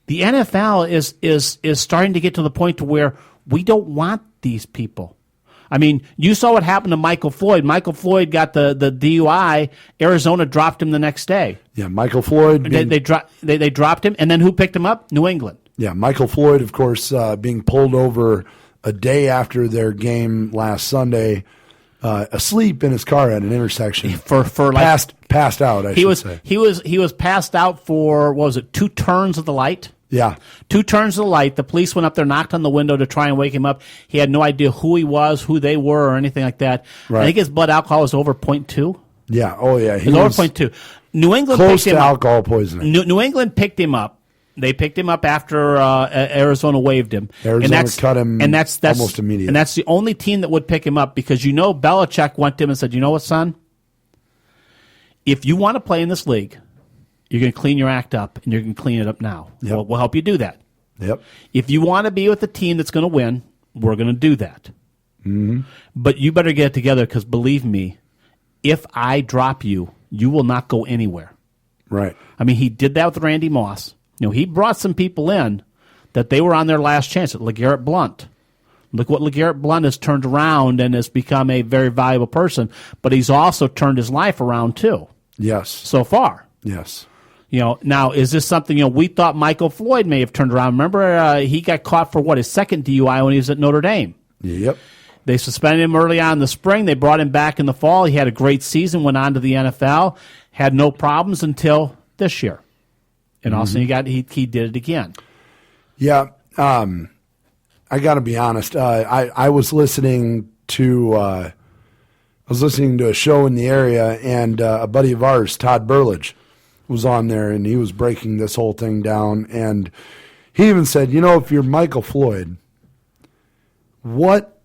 The NFL is starting to get to the point to where we don't want these people. I mean, you saw what happened to Michael Floyd. Michael Floyd got the DUI. Arizona dropped him the next day. Yeah, Michael Floyd. They dropped him, and then who picked him up? New England. Yeah, Michael Floyd, of course, being pulled over a day after their game last Sunday, asleep in his car at an intersection. Passed out. I should say he was passed out for, what was it, 2 turns of the light. Yeah. 2 turns of the light. The police went up there, knocked on the window to try and wake him up. He had no idea who he was, who they were, or anything like that. Right. I think his blood alcohol was over 0.2. Yeah. Oh, yeah. He was over 0.2. New England close to alcohol poisoning. New England picked him up. They picked him up after Arizona waived him. Arizona cut him almost immediately. And that's the only team that would pick him up, because Belichick went to him and said, you know what, son? If you want to play in this league, you're going to clean your act up, and you're going to clean it up now. Yep. We'll help you do that. Yep. If you want to be with a team that's going to win, we're going to do that. Mm-hmm. But you better get it together, because believe me, if I drop you, you will not go anywhere. Right. I mean, he did that with Randy Moss. He brought some people in that they were on their last chance. LeGarrette Blount. Look what LeGarrette Blount has turned around and has become a very valuable person, but he's also turned his life around too. Yes. So far. Yes. Now, is this something, we thought Michael Floyd may have turned around. Remember, he got caught for, his second DUI when he was at Notre Dame. Yep. They suspended him early on in the spring. They brought him back in the fall. He had a great season, went on to the NFL, had no problems until this year. And also he did it again. Yeah. I got to be honest. I was listening to a show in the area, and a buddy of ours, Todd Burlage, was on there, and he was breaking this whole thing down. And he even said, if you're Michael Floyd, what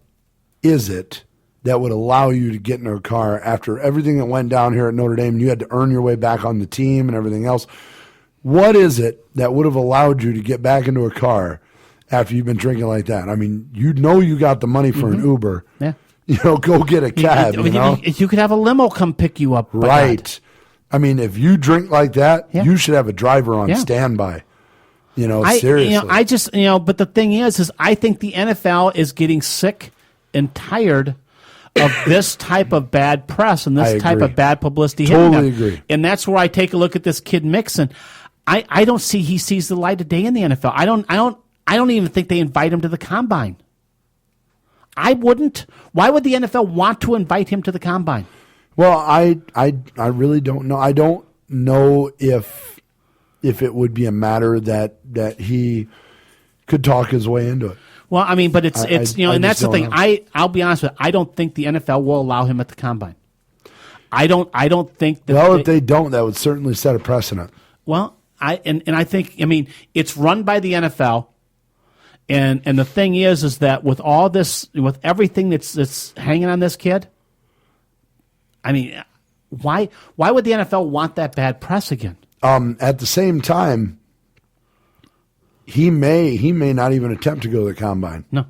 is it that would allow you to get in a car after everything that went down here at Notre Dame, and you had to earn your way back on the team and everything else? What is it that would have allowed you to get back into a car after you've been drinking like that? I mean, you got the money for an Uber. Yeah. Go get a cab. You could have a limo come pick you up. Right. I mean, if you drink like that, you should have a driver on standby. Seriously. But the thing is I think the NFL is getting sick and tired of this type of bad press and this type of bad publicity. Totally agree. And that's where I take a look at this kid Mixon. I don't see he sees the light of day in the NFL. I don't even think they invite him to the combine. I wouldn't. Why would the NFL want to invite him to the combine? Well, I really don't know. I don't know if it would be a matter that he could talk his way into it. Well, I mean, but it's and that's the thing. I'll be honest with you. I don't think the NFL will allow him at the combine. I don't think that. Well, if they don't, that would certainly set a precedent. Well, I think it's run by the NFL, and the thing is that with all this, with everything that's hanging on this kid, I mean, why would the NFL want that bad press again? At the same time, he may not even attempt to go to the combine. No,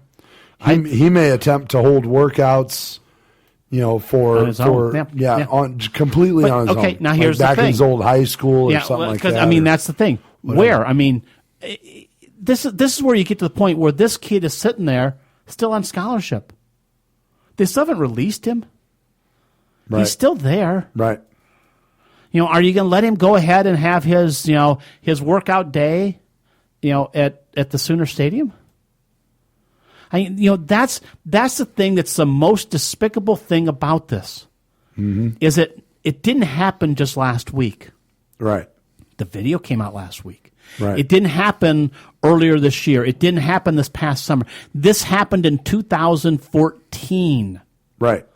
he may attempt to hold workouts, completely on his own. Okay, now here's the thing. Back in his old high school or something like that. Because I mean, that's the thing. Where? I mean, this is where you get to the point where this kid is sitting there still on scholarship. They still haven't released him. Right. He's still there. Right. Are you going to let him go ahead and have his workout day, at the Sooner Stadium? That's the thing that's the most despicable thing about this. Mm-hmm. Is it didn't happen just last week. Right. The video came out last week. Right. It didn't happen earlier this year. It didn't happen this past summer. This happened in 2014. Right.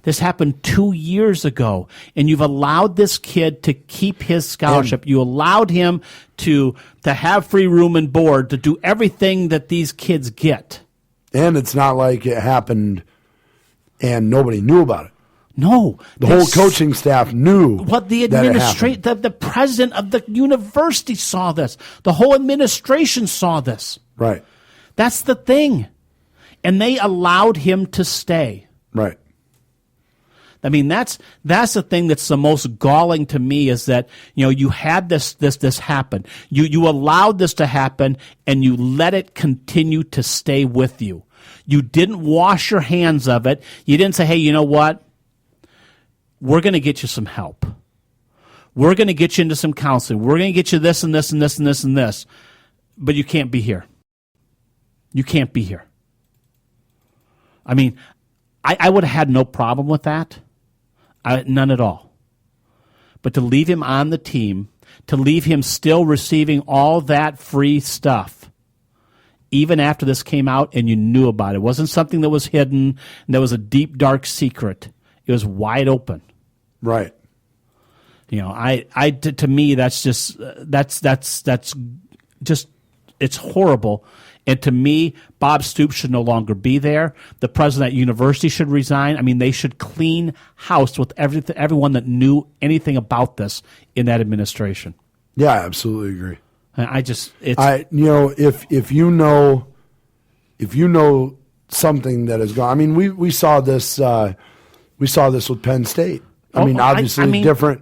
This happened 2 years ago, and you've allowed this kid to keep his scholarship. You allowed him to have free room and board, to do everything that these kids get. And it's not like it happened and nobody knew about it. No. The whole coaching staff knew what the the president of the university saw this. The whole administration saw this. Right. That's the thing. And they allowed him to stay. Right. I mean, that's the thing that's the most galling to me is that, you had this happen. You allowed this to happen and you let it continue to stay with you. You didn't wash your hands of it. You didn't say, hey, you know what? We're going to get you some help. We're going to get you into some counseling. We're going to get you this and this and this and this and this. But you can't be here. You can't be here. I mean, I would have had no problem with that. None at all. But to leave him on the team, to leave him still receiving all that free stuff, even after this came out and you knew about it. It wasn't something that was hidden, and that was a deep, dark secret. It was wide open. Right. To me, that's just it's horrible. And to me, Bob Stoops should no longer be there. The president of that university should resign. I mean, they should clean house with everyone that knew anything about this in that administration. Yeah, I absolutely agree. If you know something that has gone. I mean, we saw this. We saw this with Penn State. Obviously different,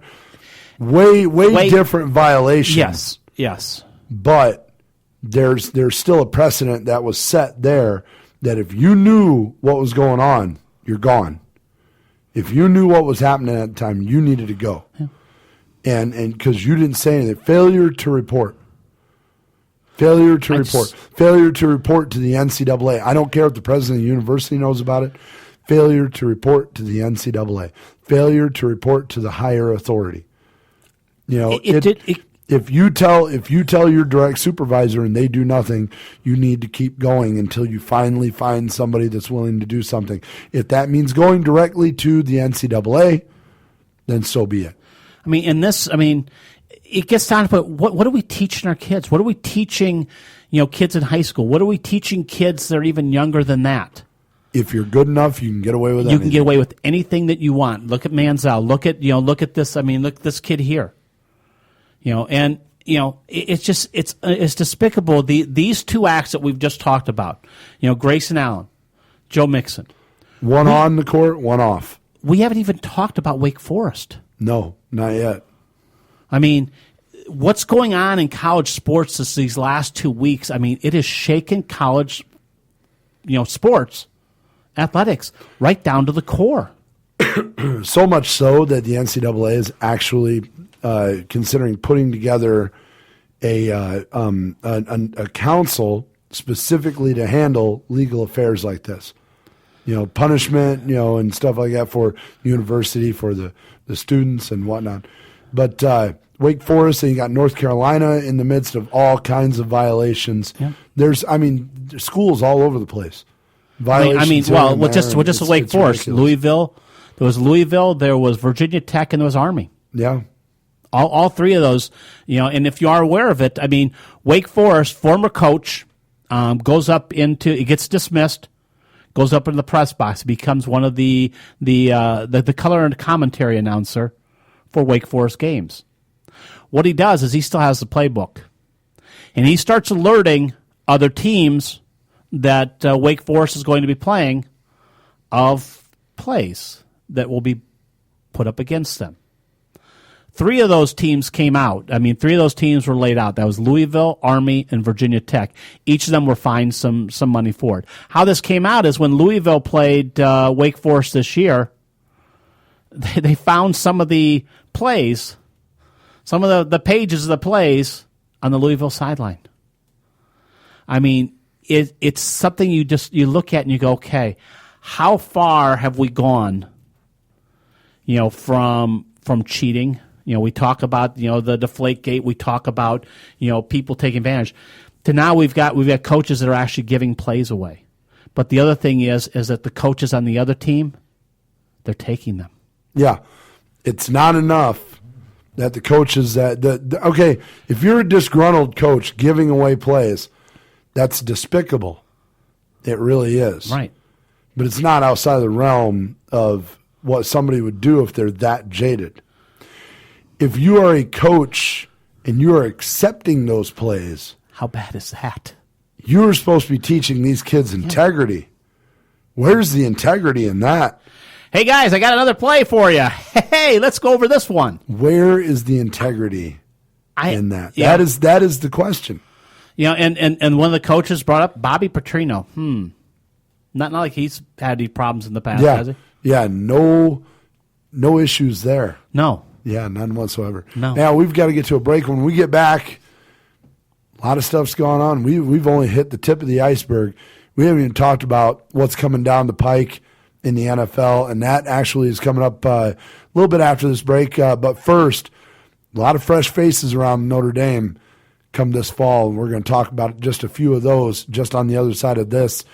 way different violation. Yes. But there's still a precedent that was set there that if you knew what was going on, you're gone. If you knew what was happening at the time, you needed to go. Yeah. And because you didn't say anything. Failure to report to the NCAA. I don't care if the president of the university knows about it. Failure to report to the NCAA. Failure to report to the higher authority. If you tell your direct supervisor and they do nothing, you need to keep going until you finally find somebody that's willing to do something. If that means going directly to the NCAA, then so be it. It gets down to what are we teaching our kids? What are we teaching, kids in high school? What are we teaching kids that are even younger than that? If you're good enough, you can get away with anything. You can get away with anything that you want. Look at Manziel. Look at this. Look at this kid here. It's despicable. These two acts that we've just talked about, Grayson Allen, Joe Mixon. One on the court, one off. We haven't even talked about Wake Forest. No, not yet. I mean, what's going on in college sports these last 2 weeks? I mean, it has shaken college, sports, athletics, right down to the core. So much so that the NCAA is actually considering putting together a council specifically to handle legal affairs like this. Punishment, and stuff like that for university, for the students and whatnot. But Wake Forest, and you got North Carolina in the midst of all kinds of violations. Yeah. There's schools all over the place. Violations. We'll just Wake Forest, ridiculous. Louisville. There was Louisville. There was Virginia Tech, and there was Army. Yeah. All three of those, and if you are aware of it, I mean, Wake Forest, former coach, goes up it gets dismissed, goes up in the press box, becomes one of the color and commentary announcer for Wake Forest games. What he does is he still has the playbook, and he starts alerting other teams that Wake Forest is going to be playing of plays that will be put up against them. 3 of those teams came out. I mean, 3 of those teams were laid out. That was Louisville, Army, and Virginia Tech. Each of them were fined some money for it. How this came out is when Louisville played Wake Forest this year, they found some of the plays, some of the pages of the plays on the Louisville sideline. I mean, it's something you look at and you go, okay, how far have we gone, from cheating? We talk about, the deflate gate. We talk about, people taking advantage. To now we've got coaches that are actually giving plays away. But the other thing is that the coaches on the other team, they're taking them. Yeah. It's not enough that the coaches okay, if you're a disgruntled coach giving away plays, that's despicable. It really is. Right. But it's not outside the realm of what somebody would do if they're that jaded. If you are a coach and you are accepting those plays, how bad is that? You're supposed to be teaching these kids integrity. Yeah. Where's the integrity in that? Hey, guys, I got another play for you. Hey, let's go over this one. Where is the integrity in that? Yeah. That is the question. And one of the coaches brought up Bobby Petrino. Not like he's had any problems in the past, has he? Yeah, no issues there. No. Yeah, none whatsoever. No. Now, we've got to get to a break. When we get back, a lot of stuff's going on. We've only hit the tip of the iceberg. We haven't even talked about what's coming down the pike in the NFL, and that actually is coming up a little bit after this break. But first, a lot of fresh faces around Notre Dame come this fall, and we're going to talk about just a few of those just on the other side of this.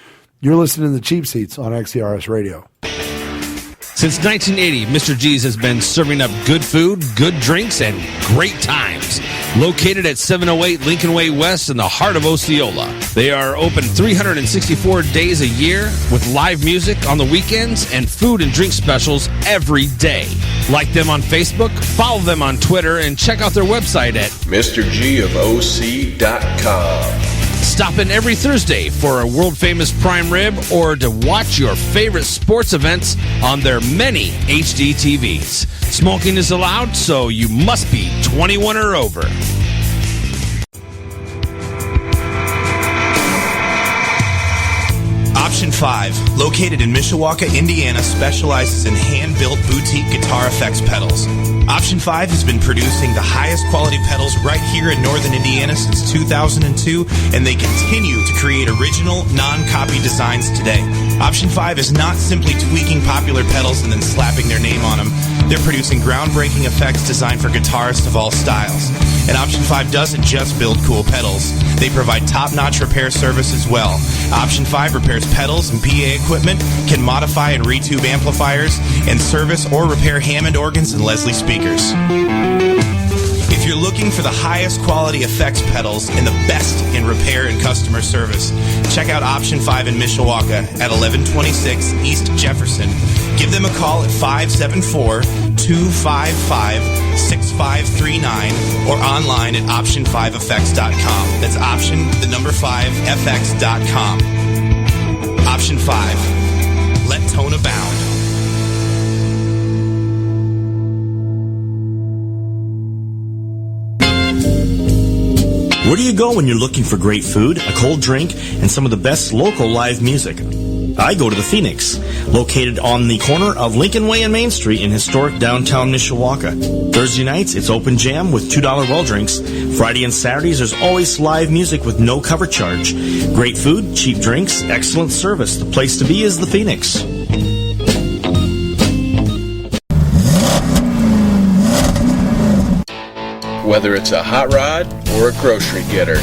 You're listening to the Cheap Seats on XCRS Radio. Since 1980, Mr. G's has been serving up good food, good drinks, and great times. Located at 708 Lincoln Way West in the heart of Osceola. They are open 364 days a year with live music on the weekends and food and drink specials every day. Like them on Facebook, follow them on Twitter, and check out their website at MrGofOC.com. Stop in every Thursday for a world-famous prime rib or to watch your favorite sports events on their many HD TVs. Smoking is allowed, so you must be 21 or over. Option 5, located in Mishawaka, Indiana, specializes in hand-built boutique guitar effects pedals. Option 5 has been producing the highest quality pedals right here in northern Indiana since 2002, and they continue to create original, non-copy designs today. Option 5 is not simply tweaking popular pedals and then slapping their name on them. They're producing groundbreaking effects designed for guitarists of all styles. And Option 5 doesn't just build cool pedals. They provide top-notch repair service as well. Option 5 repairs pedals and PA equipment, can modify and retube amplifiers, and service or repair Hammond organs and Leslie speakers. If you're looking for the highest quality effects pedals and the best in repair and customer service, check out Option 5 in Mishawaka at 1126 East Jefferson. Give them a call at 574-255-6539 or online at option5effects.com. That's option, the number 5effects.com. Option 5. Let tone abound. Where do you go when you're looking for great food, a cold drink, and some of the best local live music? I go to the Phoenix, located on the corner of Lincoln Way and Main Street in historic downtown Mishawaka. Thursday nights, it's open jam with $2 well drinks. Friday and Saturdays, there's always live music with no cover charge. Great food, cheap drinks, excellent service. The place to be is the Phoenix. Whether it's a hot rod or a grocery getter,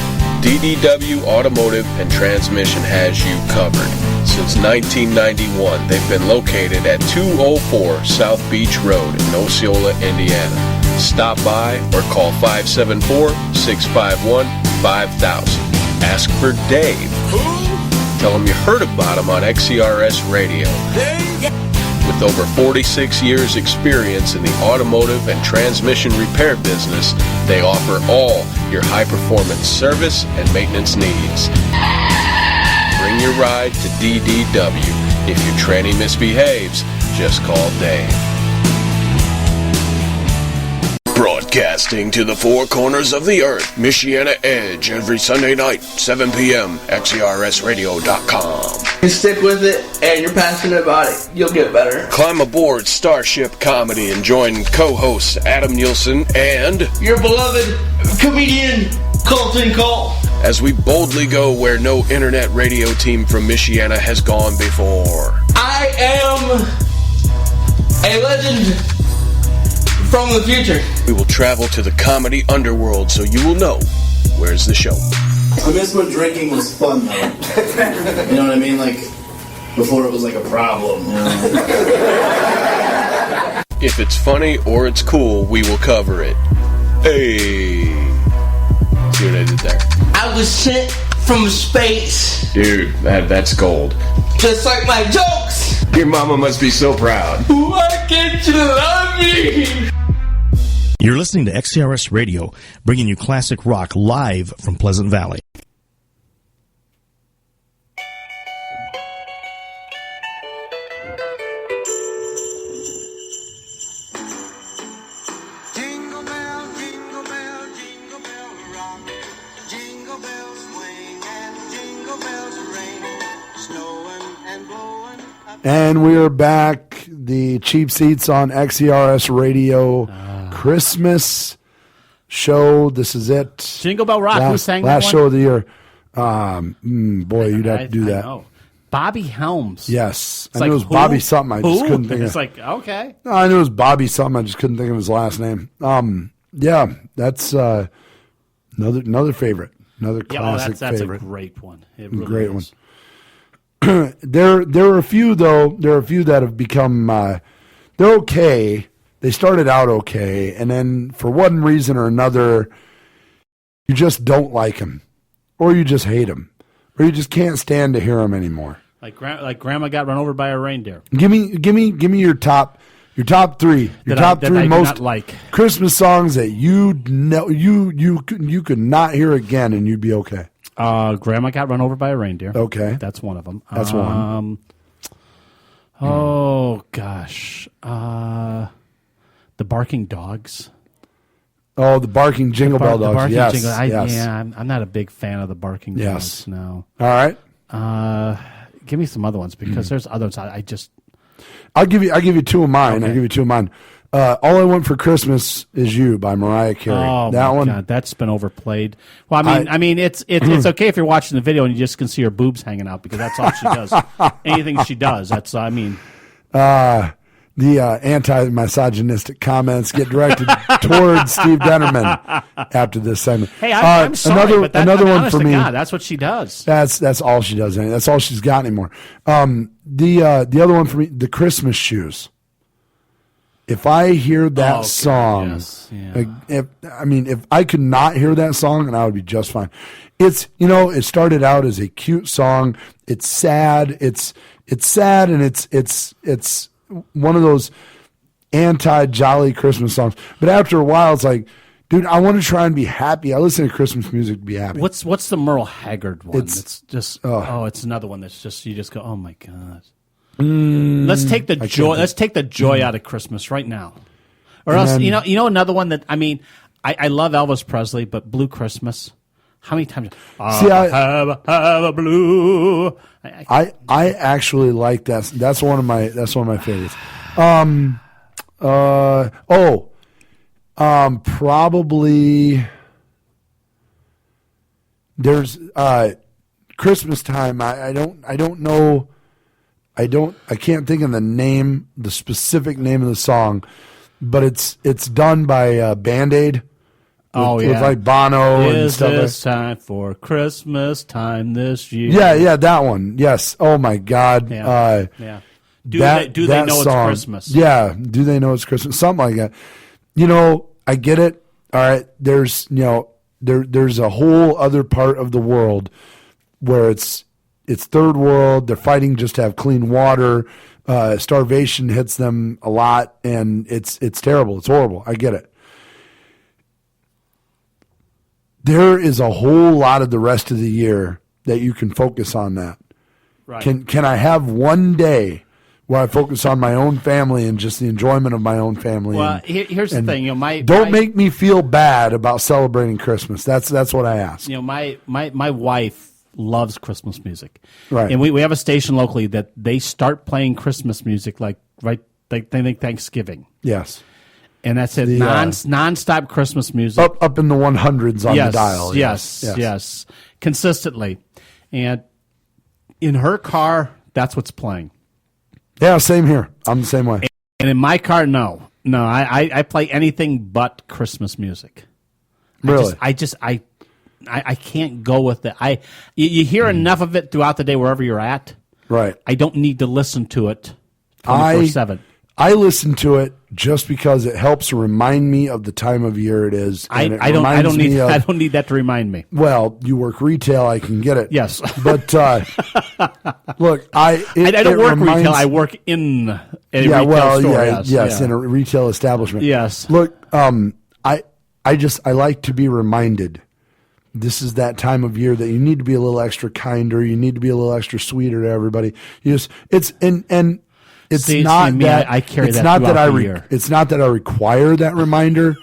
DDW Automotive and Transmission has you covered. Since 1991, they've been located at 204 South Beach Road in Osceola, Indiana. Stop by or call 574-651-5000. Ask for Dave. Tell him you heard about him on XCRS Radio. With over 46 years experience in the automotive and transmission repair business, they offer all your high-performance service and maintenance needs. Bring your ride to DDW. If your tranny misbehaves, just call Dave. Broadcasting to the four corners of the earth, Michiana Edge, every Sunday night, 7 p.m., XCRSradio.com. You stick with it, and you're passionate about it, you'll get better. Climb aboard Starship Comedy and join co-hosts Adam Nielsen and your beloved comedian, Colton Cole, as we boldly go where no internet radio team from Michiana has gone before. I am a legend from the future. We will travel to the comedy underworld so you will know where's the show. I miss when drinking was fun, though. You know what I mean? Like, before it was like a problem, you know? If it's funny or it's cool, we will cover it. Hey. See what I did there? I was sent from space. Dude, that's gold. Just like my jokes. Your mama must be so proud. Why can't you love me? You're listening to XCRS Radio, bringing you classic rock live from Pleasant Valley. Jingle bell, jingle bell, jingle bell rock. Jingle bells swing and jingle bells ring. Snowing and blowing. And we are back. The cheap seats on XCRS Radio. Christmas show. This is it. Jingle Bell Rock. Who sang that last one? show of the year. Boy, you'd have to do that. Know. Bobby Helms. Yes. It's I knew it was who? Bobby something. I just Who? couldn't think It's of like, okay. No, I knew it was Bobby something. I just couldn't think of his last name. Yeah, that's another favorite. Another classic that's favorite. a great one. It really great is. one. There are a few, though. There are a few that have become they're okay. They started out okay, and then for one reason or another, you just don't like them, or you just hate them, or you just can't stand to hear them anymore. Like Grandma got run over by a reindeer. Give me your top three, most like Christmas songs that you could not hear again, and you'd be okay. Grandma got run over by a reindeer. Okay, that's one of them. That's one. Oh gosh. The Barking Dogs. Oh, the Barking Jingle Bell Dogs. Barking Yes, Jingle. yes. Yeah, I'm not a big fan of the Barking Dogs. No. All right. Give me some other ones because there's others. I just. I'll give you two of mine. Okay. I'll give you two of mine. All I Want for Christmas Is You by Mariah Carey. Oh that my one. God, that's been overplayed. Well, I mean, it's okay if you're watching the video and you just can see her boobs hanging out because that's all she does. Anything she does, that's the anti-misogynistic comments get directed towards Steve Dennerman after this segment. Hey, I'm sorry, but another one honest for to me. God, that's what she does. That's all she does. That's all she's got anymore. The other one for me, The Christmas Shoes. If I hear that song, yes. Yeah. if I could not hear that song, and I would be just fine. It's it started out as a cute song. It's sad. It's sad, and it's one of those anti-jolly Christmas songs. But after a while, it's like, dude, I want to try and be happy. I listen to Christmas music to be happy. What's the Merle Haggard one? It's just it's another one that's just you just go, oh my God. Let's take the joy. Let's take the joy out of Christmas right now, or else you know another one that I love Elvis Presley, but Blue Christmas. How many times? See, have a blue. I actually like that. That's one of my favorites. Probably there's Christmas time. I don't know. I can't think of the specific name of the song, but it's done by Band-Aid. With like Bono and stuff. Is this time for Christmas time this year? Yeah, that one. Yes. Oh my God. Yeah. Do they know song, it's Christmas? Yeah. Do they know it's Christmas? Something like that. You know, I get it. All right. There's there's a whole other part of the world where it's third world. They're fighting just to have clean water. Starvation hits them a lot, and it's terrible. It's horrible. I get it. There is a whole lot of the rest of the year that you can focus on that. Right. Can I have one day where I focus on my own family and just the enjoyment of my own family? Well, here's the thing. Don't make me feel bad about celebrating Christmas. That's what I ask. My wife loves Christmas music. Right. And we have a station locally that they start playing Christmas music like they think Thanksgiving. Yes. And that's it. Non-stop Christmas music. Up in the 100s on the dial. Yes. Consistently. And in her car, that's what's playing. Yeah, same here. I'm the same way. And in my car, no. I play anything but Christmas music. Really? I can't go with it. You hear enough of it throughout the day wherever you're at. Right. I don't need to listen to it 24/7. I listen to it just because it helps remind me of the time of year it is. I don't need that to remind me. Well, you work retail, I can get it. Yes, but look, I don't work retail. I work in a retail store. Yes, in a retail establishment. Yes. Look, I like to be reminded. This is that time of year that you need to be a little extra kinder. You need to be a little extra sweeter to everybody. It's not that I carry that throughout the year. It's not that I require that reminder,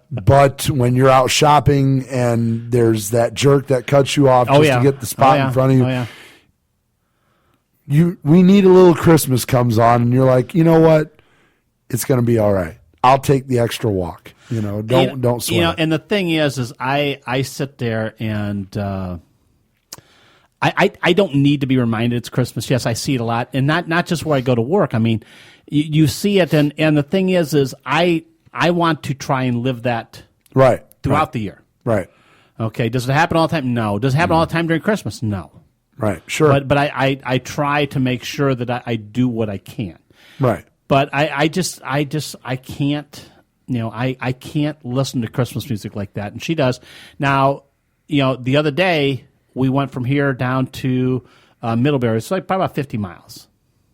but when you're out shopping and there's that jerk that cuts you off to get the spot in front of you, we need a little Christmas comes on, and you're like, you know what? It's going to be all right. I'll take the extra walk. Don't sweat. And the thing is I sit there and. I don't need to be reminded it's Christmas. Yes, I see it a lot, and not just where I go to work. I mean, you see it, and the thing is I want to try and live that throughout the year. Right. Okay. Does it happen all the time? No. Does it happen all the time during Christmas? No. Right. Sure. But I try to make sure that I do what I can. Right. But I can't. I can't listen to Christmas music like that, and she does. Now, the other day. We went from here down to Middlebury. It's like probably about 50 miles.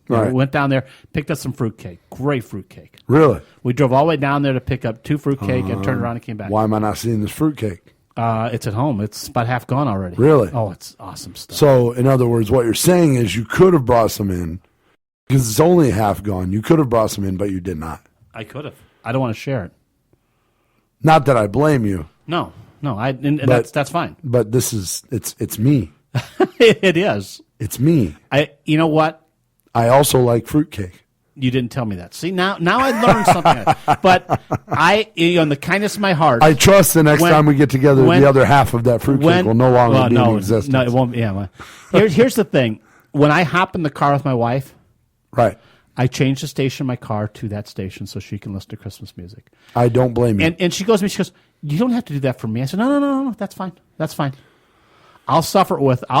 Right. We went down there, picked up some fruitcake. Great fruitcake. Really? We drove all the way down there to pick up 2 fruitcake and turned around and came back. Why am I not seeing this fruitcake? It's at home. It's about half gone already. Really? Oh, it's awesome stuff. So, in other words, what you're saying is you could have brought some in because it's only half gone. You could have brought some in, but you did not. I could have. I don't want to share it. Not that I blame you. No, that's fine. But it's me. It is. It's me. You know what? I also like fruitcake. You didn't tell me that. See, now I learned something. But in the kindness of my heart, I trust the next time we get together, the other half of that fruitcake will no longer be in existence. No, it won't. Yeah. Here's the thing: when I hop in the car with my wife, right, I change the station of my car to that station so she can listen to Christmas music. I don't blame you. And she goes to me, she goes, "You don't have to do that for me." I said, No, that's fine. That's fine. I'll suffer with it for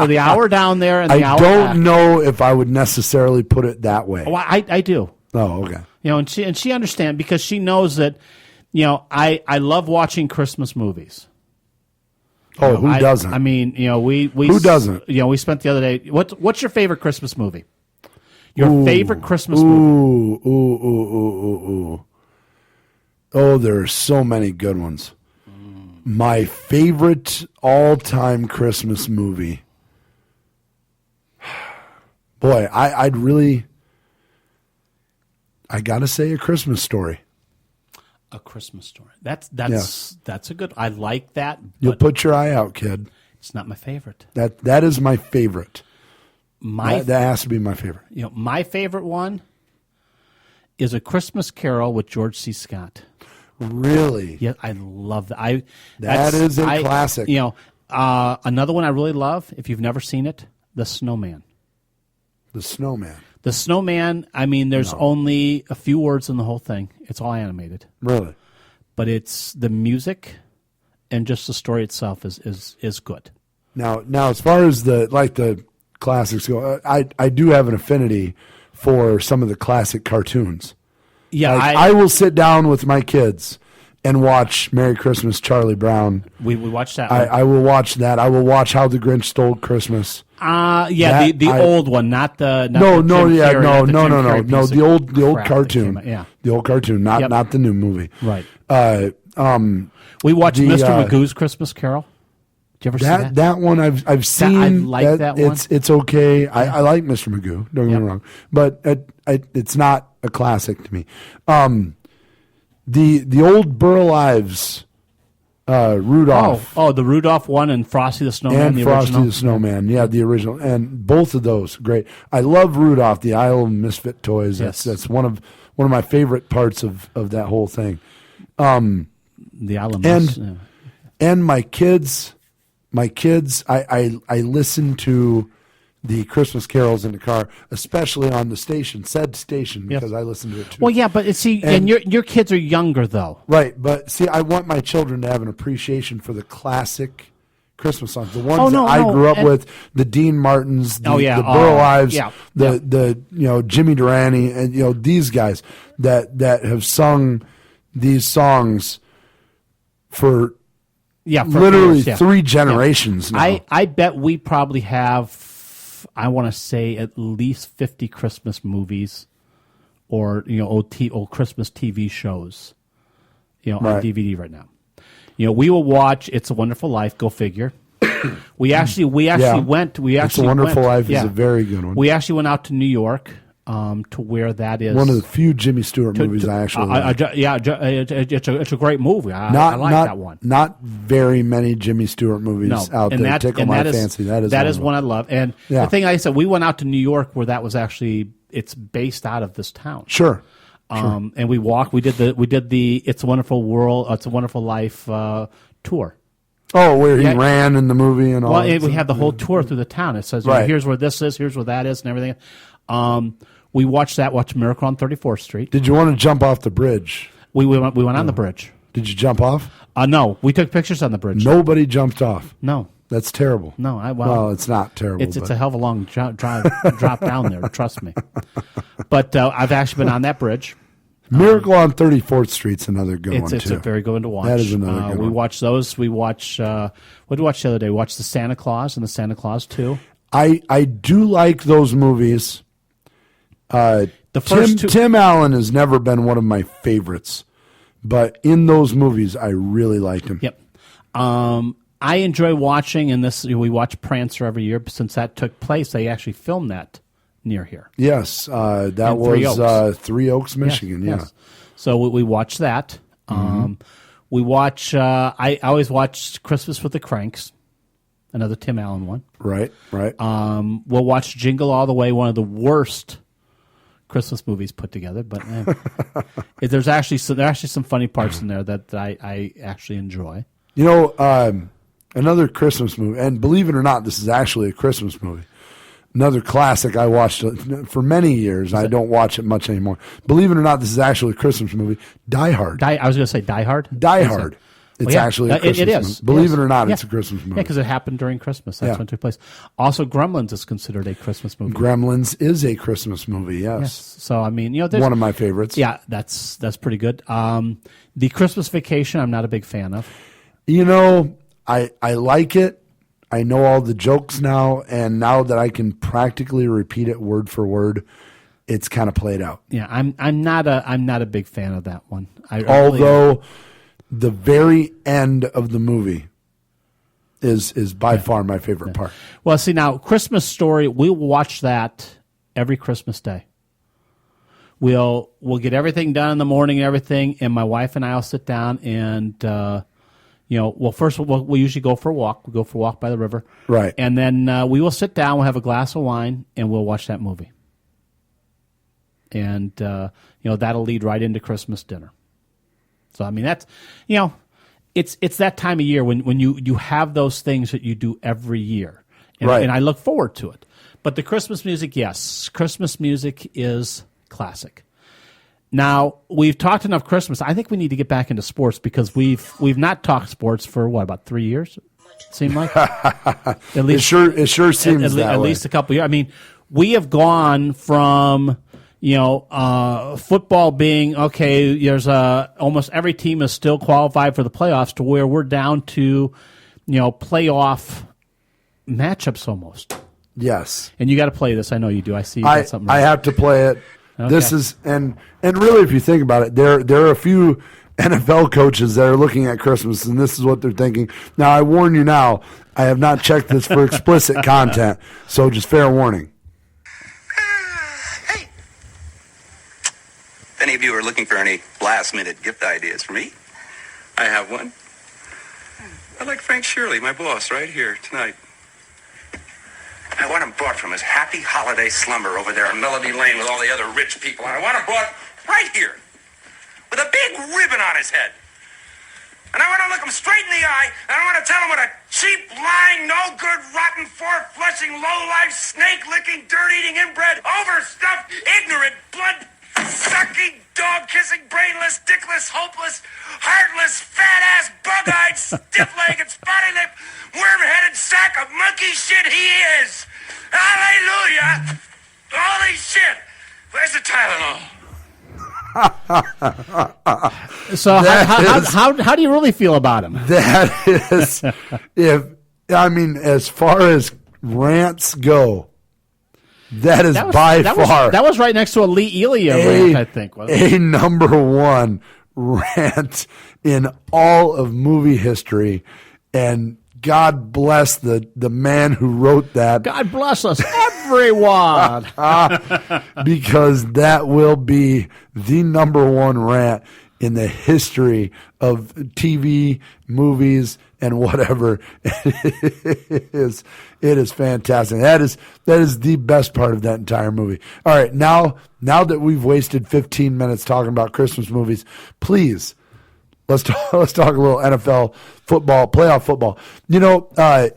the hour down there and the hour back. I don't know if I would necessarily put it that way. Oh, I do. Oh, okay. And she understands because she knows that, I love watching Christmas movies. Oh, who doesn't? I mean, we who doesn't? We spent the other day. What's your favorite Christmas movie? Your favorite Christmas movie? Ooh. Oh, there are so many good ones. My favorite all-time Christmas movie. Boy, I got to say A Christmas Story. A Christmas Story. That's a good. I like that. You'll put your eye out, kid. It's not my favorite. That is my favorite. That has to be my favorite. My favorite one is A Christmas Carol with George C. Scott. Really? Yeah, I love that. That is a classic. Another one I really love, if you've never seen it, The Snowman. The Snowman. The Snowman, I mean, there's only a few words in the whole thing. It's all animated. Really? But it's the music and just the story itself is good. Now, as far as the classics go, I do have an affinity for some of the classic cartoons. Yeah, I will sit down with my kids and watch Merry Christmas, Charlie Brown. We watched that. I will watch that. I will watch How the Grinch Stole Christmas. The old one, not the the old cartoon. The old cartoon, not the new movie. Right. We watched Mr. Magoo's Christmas Carol. Did you ever see that? That one I've seen. I like that one. It's okay. I like Mr. Magoo. Don't get me wrong, but it's not a classic to me. The old Burl Ives, Rudolph. Oh, the Rudolph one and Frosty the Snowman. And the Frosty original? the Snowman, the original, and both of those great. I love Rudolph, the Isle of Misfit Toys. Yes. That's one of my favorite parts of that whole thing. The Isle of Misfit. And my kids, I listen to the Christmas carols in the car, especially on the station, because I listen to it too. Well, yeah, but and your kids are younger though, right? But see, I want my children to have an appreciation for the classic Christmas songs, the ones that I grew up with, the Dean Martins, the Burl Ives, the Jimmy Durante, and these guys that have sung these songs for literally years, 3 generations now. I bet we probably have, I want to say, at least 50 Christmas movies or old Christmas TV shows on DVD right now. We will watch It's a Wonderful Life, go figure. We actually went. It's a Wonderful Life is a very good one. We actually went out to New York to where that is. One of the few Jimmy Stewart movies I actually like. It's a great movie. I like that one. Not very many Jimmy Stewart movies out there tickle my fancy. That is one I love. And the thing I said, we went out to New York where that was actually, it's based out of this town. Sure. And we walked. We did the It's a Wonderful World, It's a Wonderful Life tour. Oh, where he ran in the movie and all. Well, we have the whole tour through the town. It says, here's where this is, here's where that is, and everything. We watched Miracle on 34th Street. Did you want to jump off the bridge? We went on the bridge. Did you jump off? No, we took pictures on the bridge. Nobody jumped off. No. That's terrible. No, well, it's not terrible. It's a hell of a long drop down there. Trust me. But I've actually been on that bridge. Miracle on 34th Street's another good one, too. It's a very good one to watch. That is another good one. We watched those. We watched, what did we watch the other day? We watched The Santa Claus and The Santa Claus 2. I do like those movies. The first Tim Allen has never been one of my favorites, but in those movies, I really liked him. Yep. I enjoy watching, and we watch Prancer every year. But since that took place, they actually filmed that near here. Yes, that was 3 Oaks, Michigan. Yes. So we watched that. We watch. I always watch Christmas with the Cranks, another Tim Allen one. Right. We'll watch Jingle All the Way, one of the worst Christmas movies put together, but there's actually some funny parts in there that I actually enjoy. Another Christmas movie, and believe it or not, this is actually a Christmas movie. Another classic I watched for many years. I don't watch it much anymore. Believe it or not, this is actually a Christmas movie. Die Hard. I was going to say Die Hard. Die Hard. It's actually a Christmas movie. Believe it or not, it's a Christmas movie. Yeah, because it happened during Christmas. That's when it took place. Also, Gremlins is considered a Christmas movie. Gremlins is a Christmas movie, yes. So, I mean, there's one of my favorites. Yeah, that's pretty good. The Christmas Vacation, I'm not a big fan of. I like it. I know all the jokes now, and now that I can practically repeat it word for word, it's kind of played out. Yeah, I'm not a big fan of that one. Although the very end of the movie is by far my favorite part. Well, see, now Christmas Story, we watch that every Christmas day. We'll get everything done in the morning and everything, and my wife and I will sit down and first we'll usually go for a walk. We go for a walk by the river, right? And then we will sit down. We'll have a glass of wine and we'll watch that movie. And that'll lead right into Christmas dinner. So I mean that's it's that time of year when you have those things that you do every year, and, right? And I look forward to it. But the Christmas music, yes, Christmas music is classic. Now, we've talked enough Christmas. I think we need to get back into sports because we've not talked sports for about 3 years. It seemed like at least it sure seems that at way. least a couple years. I mean, we have gone from football being okay. There's almost every team is still qualified for the playoffs to where we're down to playoff matchups almost. Yes, and you got to play this. I know you do. I see you got something. I have to play it. Okay. This is and really, if you think about it, there are a few NFL coaches that are looking at Christmas, and this is what they're thinking. Now, I warn you now, I have not checked this for explicit content, so just fair warning. If any of you are looking for any last-minute gift ideas for me, I have one. I like Frank Shirley, my boss, right here tonight. I want him brought from his happy holiday slumber over there on Melody Lane with all the other rich people. And I want him brought right here with a big ribbon on his head. And I want to look him straight in the eye, and I want to tell him what a cheap, lying, no-good, rotten, four-flushing, low-life, snake-licking, dirt-eating, inbred, overstuffed, ignorant, blood-sucking, dog-kissing, brainless, dickless, hopeless, heartless, fat-ass, bug-eyed, stiff-legged, spotty-lipped, worm-headed sack of monkey shit he is. Hallelujah! Holy shit! Where's the Tylenol? So how do you really feel about him? That is, as far as rants go, that is by far. That was right next to a Lee Elia rant, I think. Wasn't it? A number one rant in all of movie history, and God bless the man who wrote that. God bless us, everyone. Because that will be the number one rant in the history of TV, movies, and whatever. It is fantastic. That is the best part of that entire movie. All right, now that we've wasted 15 minutes talking about Christmas movies, please, let's talk a little NFL football, playoff football.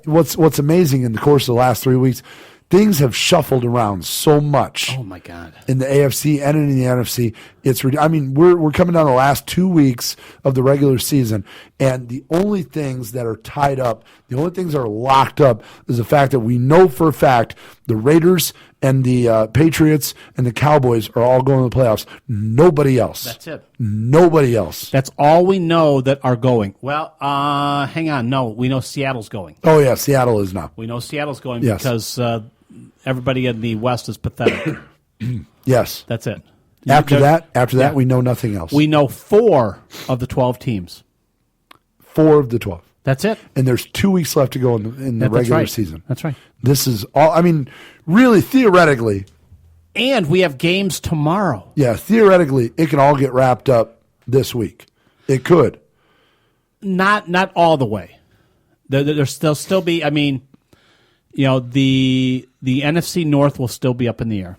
What's amazing in the course of the last 3 weeks, things have shuffled around so much. Oh my God! In the AFC and in the NFC, we're coming down the last 2 weeks of the regular season, and the only things that are tied up, the only things that are locked up, is the fact that we know for a fact the Raiders and the Patriots and the Cowboys are all going to the playoffs. Nobody else. That's it. Nobody else. That's all we know that are going. Well, hang on. No, we know Seattle's going. Oh yeah, Seattle is now. We know Seattle's going because everybody in the West is pathetic. Yes, that's it. After that, we know nothing else. We know 4 of the 12 teams. 4 of the 12. That's it. And there's 2 weeks left to go in the regular season. That's right. This is all. Really, theoretically. And we have games tomorrow. Yeah, theoretically, it can all get wrapped up this week. It could. Not all the way. There's still be. The NFC North will still be up in the air.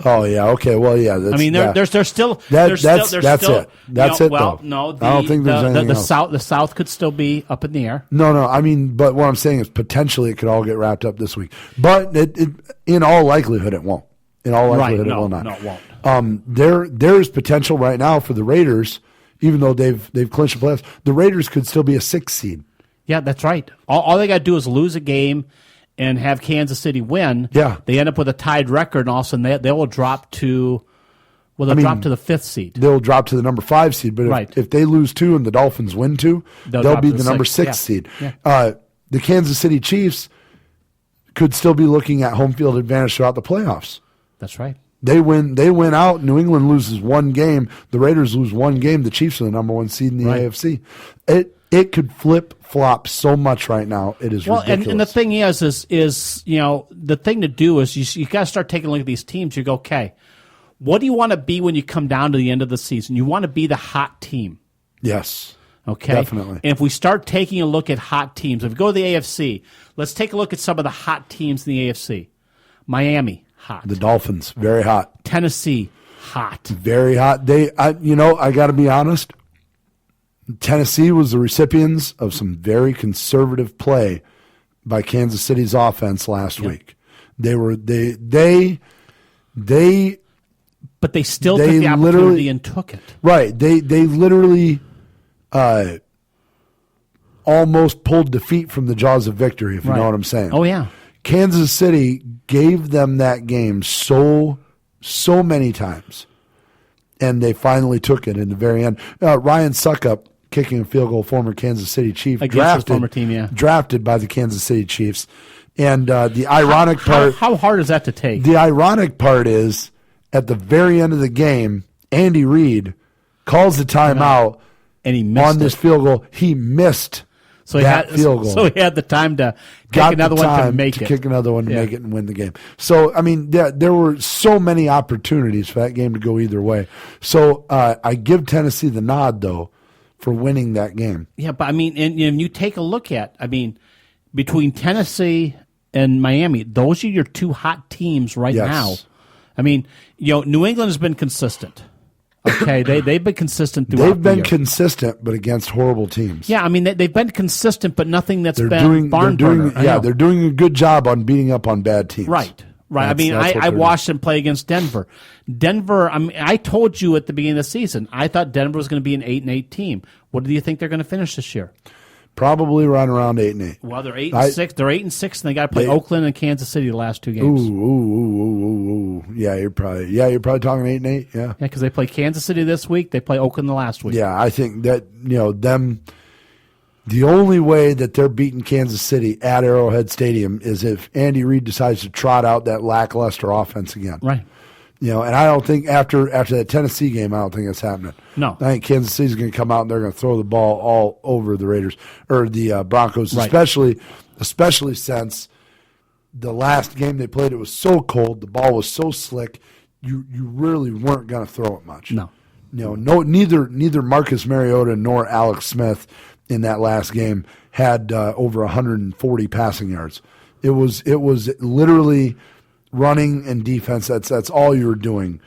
Oh yeah. Okay. Well, yeah. There's still. That's still, it. That's it. Well, though. no. I don't think there's anything else. The South could still be up in the air. No. But what I'm saying is potentially it could all get wrapped up this week. But it in all likelihood it won't. In all likelihood it will not. No, it won't. There's potential right now for the Raiders, even though they've clinched the playoffs. The Raiders could still be a 6th seed. Yeah, that's right. All they got to do is lose a game and have Kansas City win. Yeah. They end up with a tied record, and all of a sudden they will drop to drop to the 5th seed. They'll drop to the number 5 seed, but if they lose 2 and the Dolphins win 2, they'll be the number 6 seed. Yeah. The Kansas City Chiefs could still be looking at home field advantage throughout the playoffs. That's right. They win out. New England loses 1 game. The Raiders lose 1 game. The Chiefs are the number 1 seed in the AFC. It could flip-flop so much right now. It is ridiculous. And the thing is the thing to do is you got to start taking a look at these teams. You go, okay, What do you want to be when you come down to the end of the season? You want to be the hot team. Yes. Okay? Definitely. And if we start taking a look at hot teams, if we go to the AFC, let's take a look at some of the hot teams in the AFC. Miami, hot. The Dolphins, very hot. Tennessee, hot. Very hot. I got to be honest. Tennessee was the recipients of some very conservative play by Kansas City's offense last week. But they still took the opportunity and took it. Right. They literally almost pulled defeat from the jaws of victory, if you know what I'm saying. Oh, yeah. Kansas City gave them that game so many times, and they finally took it in the very end. Ryan Suckup, kicking a field goal, former Kansas City Chief, Against his former team, yeah. drafted by the Kansas City Chiefs. And the ironic part... How hard is that to take? The ironic part is, at the very end of the game, Andy Reid calls the timeout and he missed on this field goal. He missed field goal. So he had the time to kick another one to make it. Kick another one to make it and win the game. So, I mean, there were so many opportunities for that game to go either way. So I give Tennessee the nod, though, for winning that game. Yeah, but I mean, and you take a look at, between Tennessee and Miami, those are your two hot teams right now. I mean, New England has been consistent. Okay, they've been consistent throughout They've been the year. consistent, but against horrible teams. Yeah, I mean, they've been consistent, but nothing that's barn doing, burner. yeah, they're doing a good job on beating up on bad teams. Right. I watched them play against Denver. I told you at the beginning of the season, I thought Denver was going to be an 8-8 team. What do you think they're going to finish this year? Probably right around 8-8. Well, they're 8-6. They're 8-6, and they got to play Oakland and Kansas City the last two games. Ooh. Yeah, you're probably talking 8-8. Yeah, because they play Kansas City this week. They play Oakland the last week. Yeah, I think that them. The only way that they're beating Kansas City at Arrowhead Stadium is if Andy Reid decides to trot out that lackluster offense again. Right. And I don't think after that Tennessee game, I don't think it's happening. No. I think Kansas City's going to come out and they're going to throw the ball all over the Raiders or the Broncos, right. especially since the last game they played, it was so cold, the ball was so slick, you really weren't going to throw it much. No. Neither Marcus Mariota nor Alex Smith in that last game had over 140 passing yards. It was literally running and defense. That's all you were doing.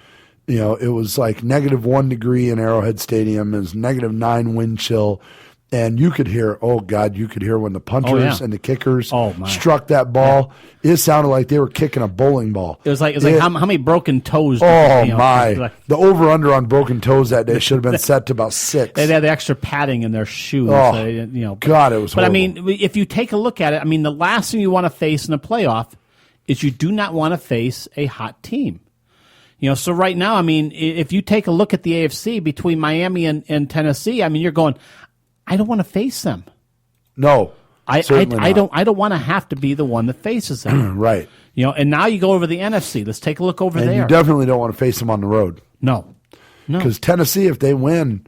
It was like -1 degree in Arrowhead Stadium. It was -9 wind chill, and you could hear. Oh God, you could hear when the punters and the kickers struck that ball. It sounded like they were kicking a bowling ball. It was like how many broken toes? The over under on broken toes that day should have been set to about 6. They had the extra padding in their shoes. God, it was horrible. But I mean, if you take a look at it, I mean, the last thing you want to face in a playoff is you do not want to face a hot team. So right now, I mean, if you take a look at the AFC between Miami and Tennessee, I mean, you're going, I don't want to face them. No, I don't want to have to be the one that faces them. Right. And now you go over the NFC. Let's take a look over there. You definitely don't want to face them on the road. No. Because Tennessee, if they win,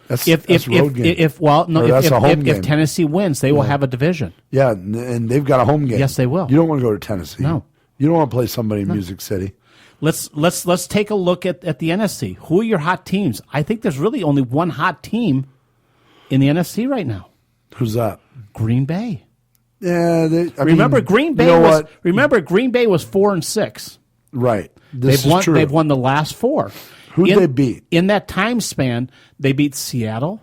that's a road game. If Tennessee wins, they will have a division. Yeah, and they've got a home game. Yes, they will. You don't want to go to Tennessee. No. You don't want to play somebody in Music City. Let's take a look at the NFC. Who are your hot teams? I think there's really only one hot team in the NFC right now. Who's that? Green Bay. Yeah, Green Bay was 4-6. Right. They've won the last 4. Who'd they beat? In that time span, they beat Seattle.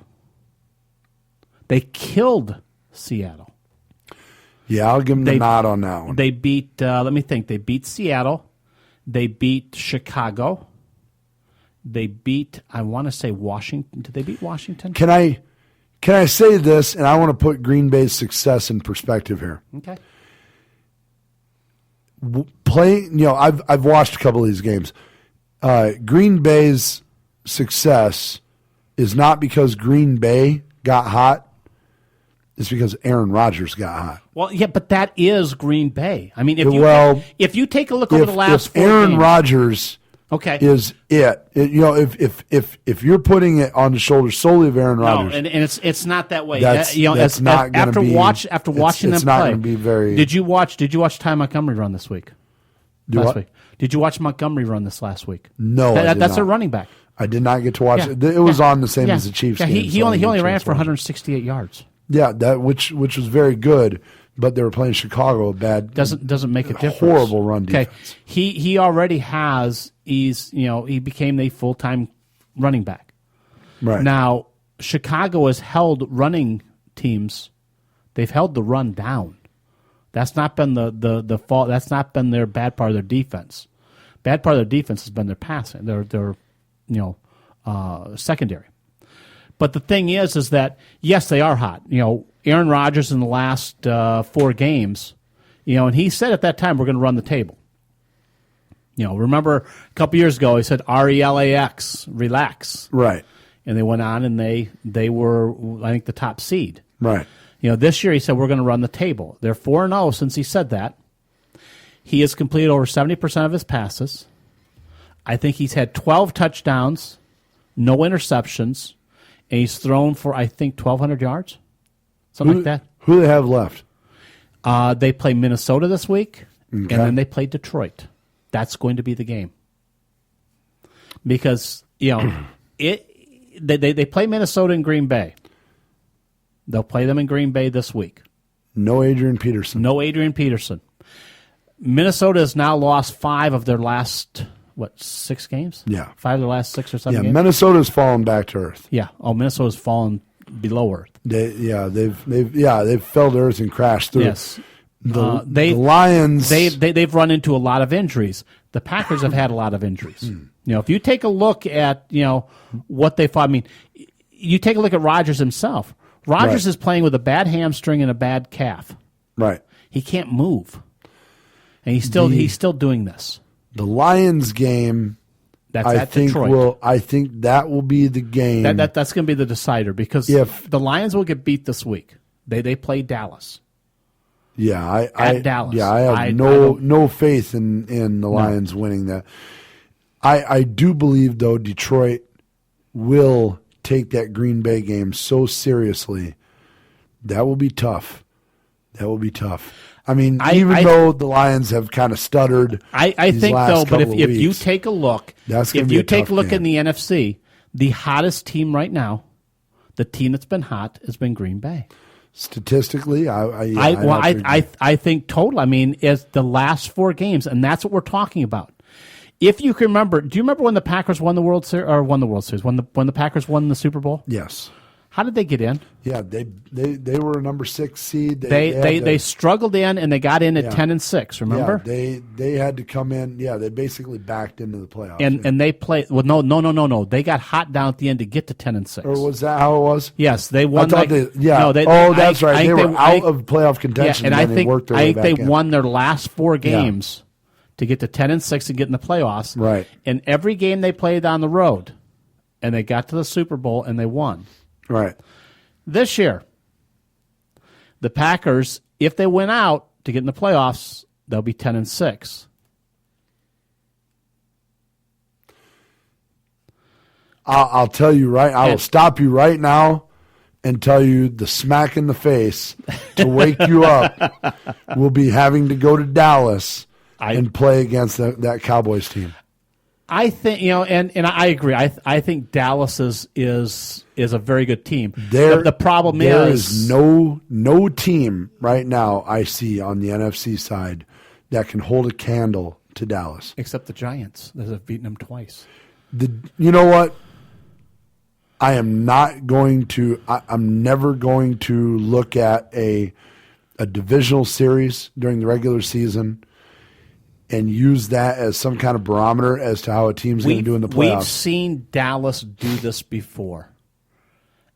They killed Seattle. Yeah, I'll give them the nod on that one. They beat, let me think, they beat Seattle. They beat Chicago. They beat, I want to say Washington. Did they beat Washington? Can I say this, and I want to put Green Bay's success in perspective here. Okay. I've watched a couple of these games. Green Bay's success is not because Green Bay got hot. It's because Aaron Rodgers got hot. Well, yeah, but that is Green Bay. I mean, if you take a look over the last 4 Aaron games, Rodgers is it. If you're putting it on the shoulders solely of Aaron Rodgers, no, and it's not that way. That's not going to be after watching them it's not play. Going to be very. Did you watch Ty Montgomery run this week? last week. Did you watch Montgomery run this last week? No, that's not. their running back. I did not get to watch it. It was on the same as the Chiefs game. He only ran for 168 yards. Yeah, that which was very good, but they were playing Chicago. Bad doesn't make a difference. Horrible run defense. Okay, he already has. He became a full-time running back. Right now, Chicago has held running teams. They've held the run down. That's not been the fault. That's not been their bad part of their defense. Bad part of their defense has been their passing. Their secondary. But the thing is that yes, they are hot. Aaron Rodgers in the last 4 games, and he said at that time we're going to run the table. Remember a couple years ago he said RELAX, relax. Right. And they went on and they were, I think, the top seed. Right. This year he said we're going to run the table. They're 4-0 since he said that. He has completed over 70% of his passes. I think he's had 12 touchdowns, no interceptions, and he's thrown for, I think, 1,200 yards, something like that. Who do they have left? They play Minnesota this week, Okay. and then they play Detroit. That's going to be the game. Because, they play Minnesota and Green Bay. They'll play them in Green Bay this week. No Adrian Peterson. Minnesota has now lost 5 of their last, 6 games? Yeah. 5 of their last 6 or 7 games? Yeah, Minnesota's fallen back to earth. Yeah. Oh, Minnesota's fallen below earth. They've fell to earth and crashed through. Yes. The Lions. They've run into a lot of injuries. The Packers have had a lot of injuries. If you take a look at, what they fought, you take a look at Rodgers himself. Rodgers is playing with a bad hamstring and a bad calf. Right. He can't move. And he's still doing this. The Lions game, that's I at think Detroit. I think that will be the game. That's going to be the decider because if the Lions will get beat this week. They play Dallas. Yeah, Dallas. Yeah, I have no faith in the Lions winning that. I do believe though Detroit will take that Green Bay game so seriously. That will be tough. Even though the Lions have kind of stuttered, I think though. But if you take a look, in the NFC, the hottest team right now, the team that's been hot has been Green Bay. Statistically, I think total. Is the last 4 games, and that's what we're talking about. If you can remember, do you remember when the Packers won the World Series when the Packers won the Super Bowl? Yes. How did they get in? Yeah, they were a number 6 seed. They struggled in and they got in at 10-6. Remember? Yeah, they had to come in. Yeah, they basically backed into the playoffs. And they played. Well, no. They got hot down at the end to get to 10-6. Or was that how it was? Yes, they won. That's right. They were out of playoff contention. Yeah, and they worked their way back they in. won their last 4 games to get to 10-6 and get in the playoffs. Right. And every game they played on the road, and they got to the Super Bowl and they won. Right. This year, the Packers, if they win out to get in the playoffs, they'll be 10-6. I'll tell you right. I will stop you right now and tell you the smack in the face to wake you up. We'll be having to go to Dallas and play against that Cowboys team. I think and I agree. I think Dallas is a very good team. The problem there is no team right now I see on the NFC side that can hold a candle to Dallas, except the Giants that have beaten them twice. You know what? I'm never going to look at a divisional series during the regular season and use that as some kind of barometer as to how a team's going to do in the playoffs. We've seen Dallas do this before,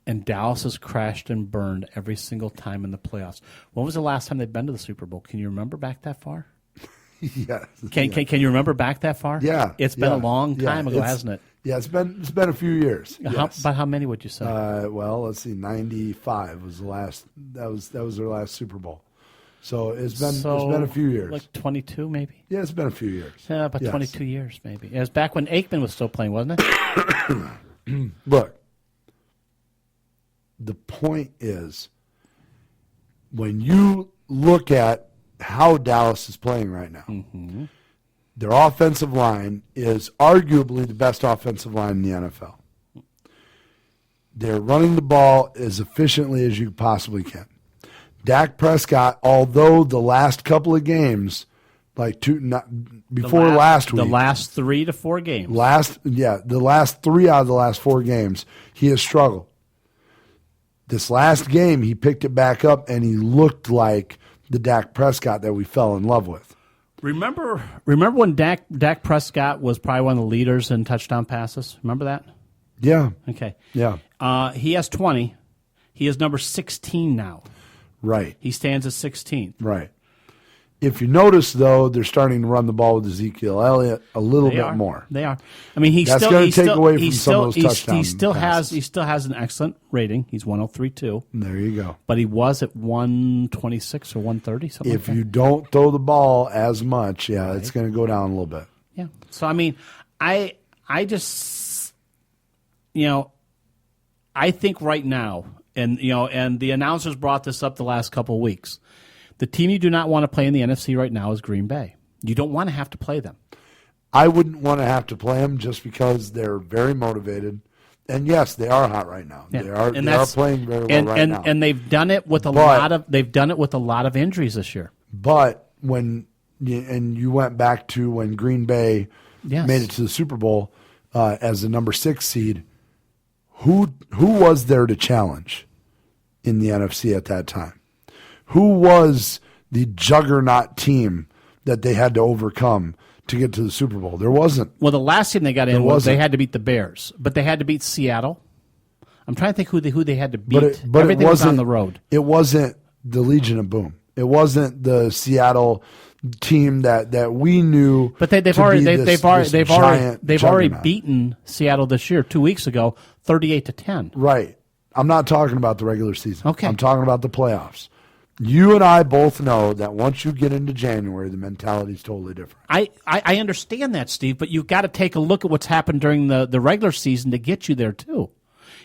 and Dallas has crashed and burned every single time in the playoffs. When was the last time they've been to the Super Bowl? Can you remember back that far? Yes. Can you remember back that far? Yeah. It's been a long time ago, hasn't it? Yeah, it's been a few years. Yes. How many would you say? Well, let's see. 95 was the last. That was their last Super Bowl. So it's been a few years. Like 22, maybe. Yeah, it's been a few years. Yeah, about 22 years, maybe. It was back when Aikman was still playing, wasn't it? Look, the point is, when you look at how Dallas is playing right now, Their offensive line is arguably the best offensive line in the NFL. They're running the ball as efficiently as you possibly can. Dak Prescott, although the last couple of games, last week, the last 3 to 4 games, the last 3 out of the last 4 games, he has struggled. This last game, he picked it back up, and he looked like the Dak Prescott that we fell in love with. Remember when Dak Prescott was probably one of the leaders in touchdown passes? Remember that? Yeah. Okay. Yeah. He has 20. He is number 16 now. Right. He stands at 16. Right. If you notice, though, they're starting to run the ball with Ezekiel Elliott a little bit more. They are. I mean, That's going to take away from some of those touchdowns. He still has an excellent rating. He's 103.2. There you go. But he was at 126 or 130, something if like that. you don't throw the ball as much, it's going to go down a little bit. Yeah. So, I mean, I just, I think right now, and the announcers brought this up the last couple of weeks, the team you do not want to play in the NFC right now is Green Bay. You don't want to have to play them. I wouldn't want to have to play them just because they're very motivated. And yes, they are hot right now. Yeah. They are playing very well right now. And they've done it with a lot of injuries this year. But when you went back to when Green Bay made it to the Super Bowl as the number 6 seed, who was there to challenge in the NFC at that time? Who was the juggernaut team that they had to overcome to get to the Super Bowl? There wasn't. Well, the last team they got in was they had to beat the Bears, but they had to beat Seattle. I'm trying to think who they had to beat. But everything was on the road. It wasn't the Legion of Boom. It wasn't the Seattle team that we knew. But they've already beaten Seattle this year 2 weeks ago, 38-10. Right. I'm not talking about the regular season. Okay. I'm talking about the playoffs. You and I both know that once you get into January, the mentality is totally different. I understand that, Steve, but you've got to take a look at what's happened during the regular season to get you there, too.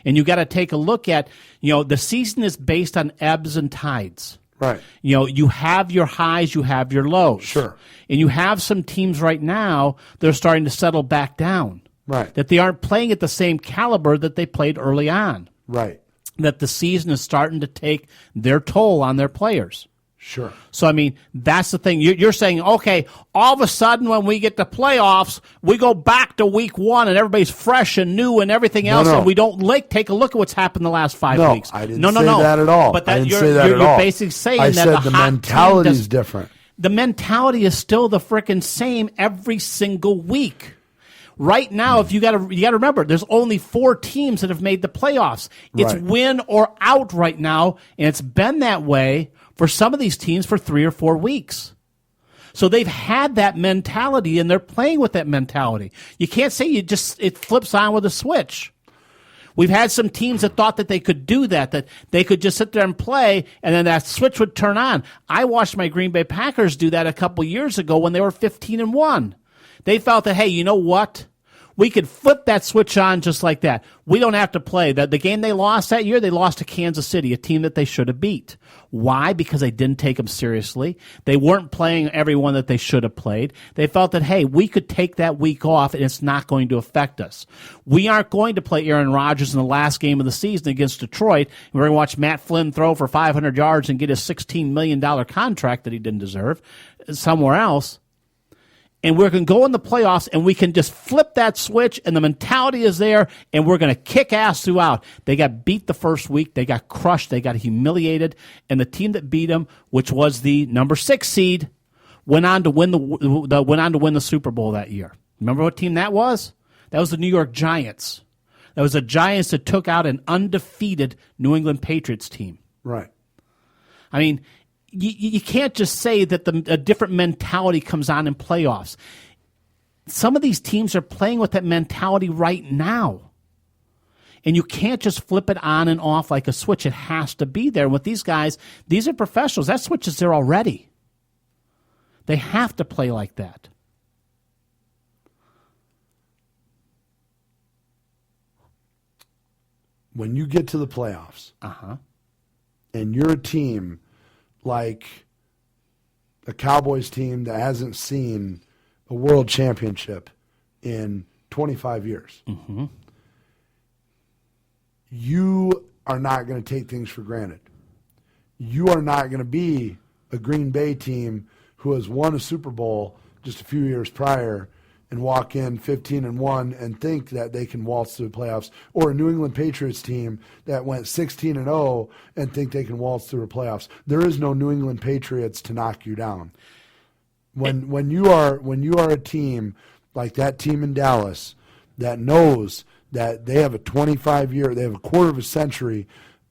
And you've got to take a look at, the season is based on ebbs and tides. Right. You have your highs, you have your lows. Sure. And you have some teams right now that are starting to settle back down. Right. That they aren't playing at the same caliber that they played early on. Right. That the season is starting to take their toll on their players. Sure. So, I mean, that's the thing. You're saying, okay, all of a sudden when we get to playoffs, we go back to week 1 and everybody's fresh and new and everything else, and we don't take a look at what's happened the last 5 weeks. I didn't say that at all. But I didn't say that at all. You're basically saying I that said the mentality is different. The mentality is still the frickin' same every single week. Right now, if you got to remember, there's only 4 teams that have made the playoffs. It's win or out right now, and it's been that way for some of these teams for 3 or 4 weeks. So they've had that mentality, and they're playing with that mentality. You can't say it flips on with a switch. We've had some teams that thought that they could do that they could just sit there and play, and then that switch would turn on. I watched my Green Bay Packers do that a couple years ago when they were 15-1. They felt that, hey, you know what? We could flip that switch on just like that. We don't have to play. The game they lost that year, they lost to Kansas City, a team that they should have beat. Why? Because they didn't take them seriously. They weren't playing everyone that they should have played. They felt that, hey, we could take that week off and it's not going to affect us. We aren't going to play Aaron Rodgers in the last game of the season against Detroit. We're going to watch Matt Flynn throw for 500 yards and get a $16 million contract that he didn't deserve somewhere else. And we're going to go in the playoffs, and we can just flip that switch, and the mentality is there, and we're going to kick ass throughout. They got beat the first week. They got crushed. They got humiliated. And the team that beat them, which was the number 6 seed, went on to win the Super Bowl that year. Remember what team that was? That was the New York Giants. That was the Giants that took out an undefeated New England Patriots team. Right. I mean, you can't just say that a different mentality comes on in playoffs. Some of these teams are playing with that mentality right now. And you can't just flip it on and off like a switch. It has to be there. And with these guys, these are professionals. That switch is there already. They have to play like that. When you get to the playoffs, and you're a team like the Cowboys team that hasn't seen a world championship in 25 years. Mm-hmm. You are not going to take things for granted. You are not going to be a Green Bay team who has won a Super Bowl just a few years prior and walk in 15-1 and think that they can waltz through the playoffs, or a New England Patriots team that went 16-0 and think they can waltz through the playoffs. There is no New England Patriots to knock you down. When you are a team like that team in Dallas that knows that they have a 25-year, they have a quarter of a century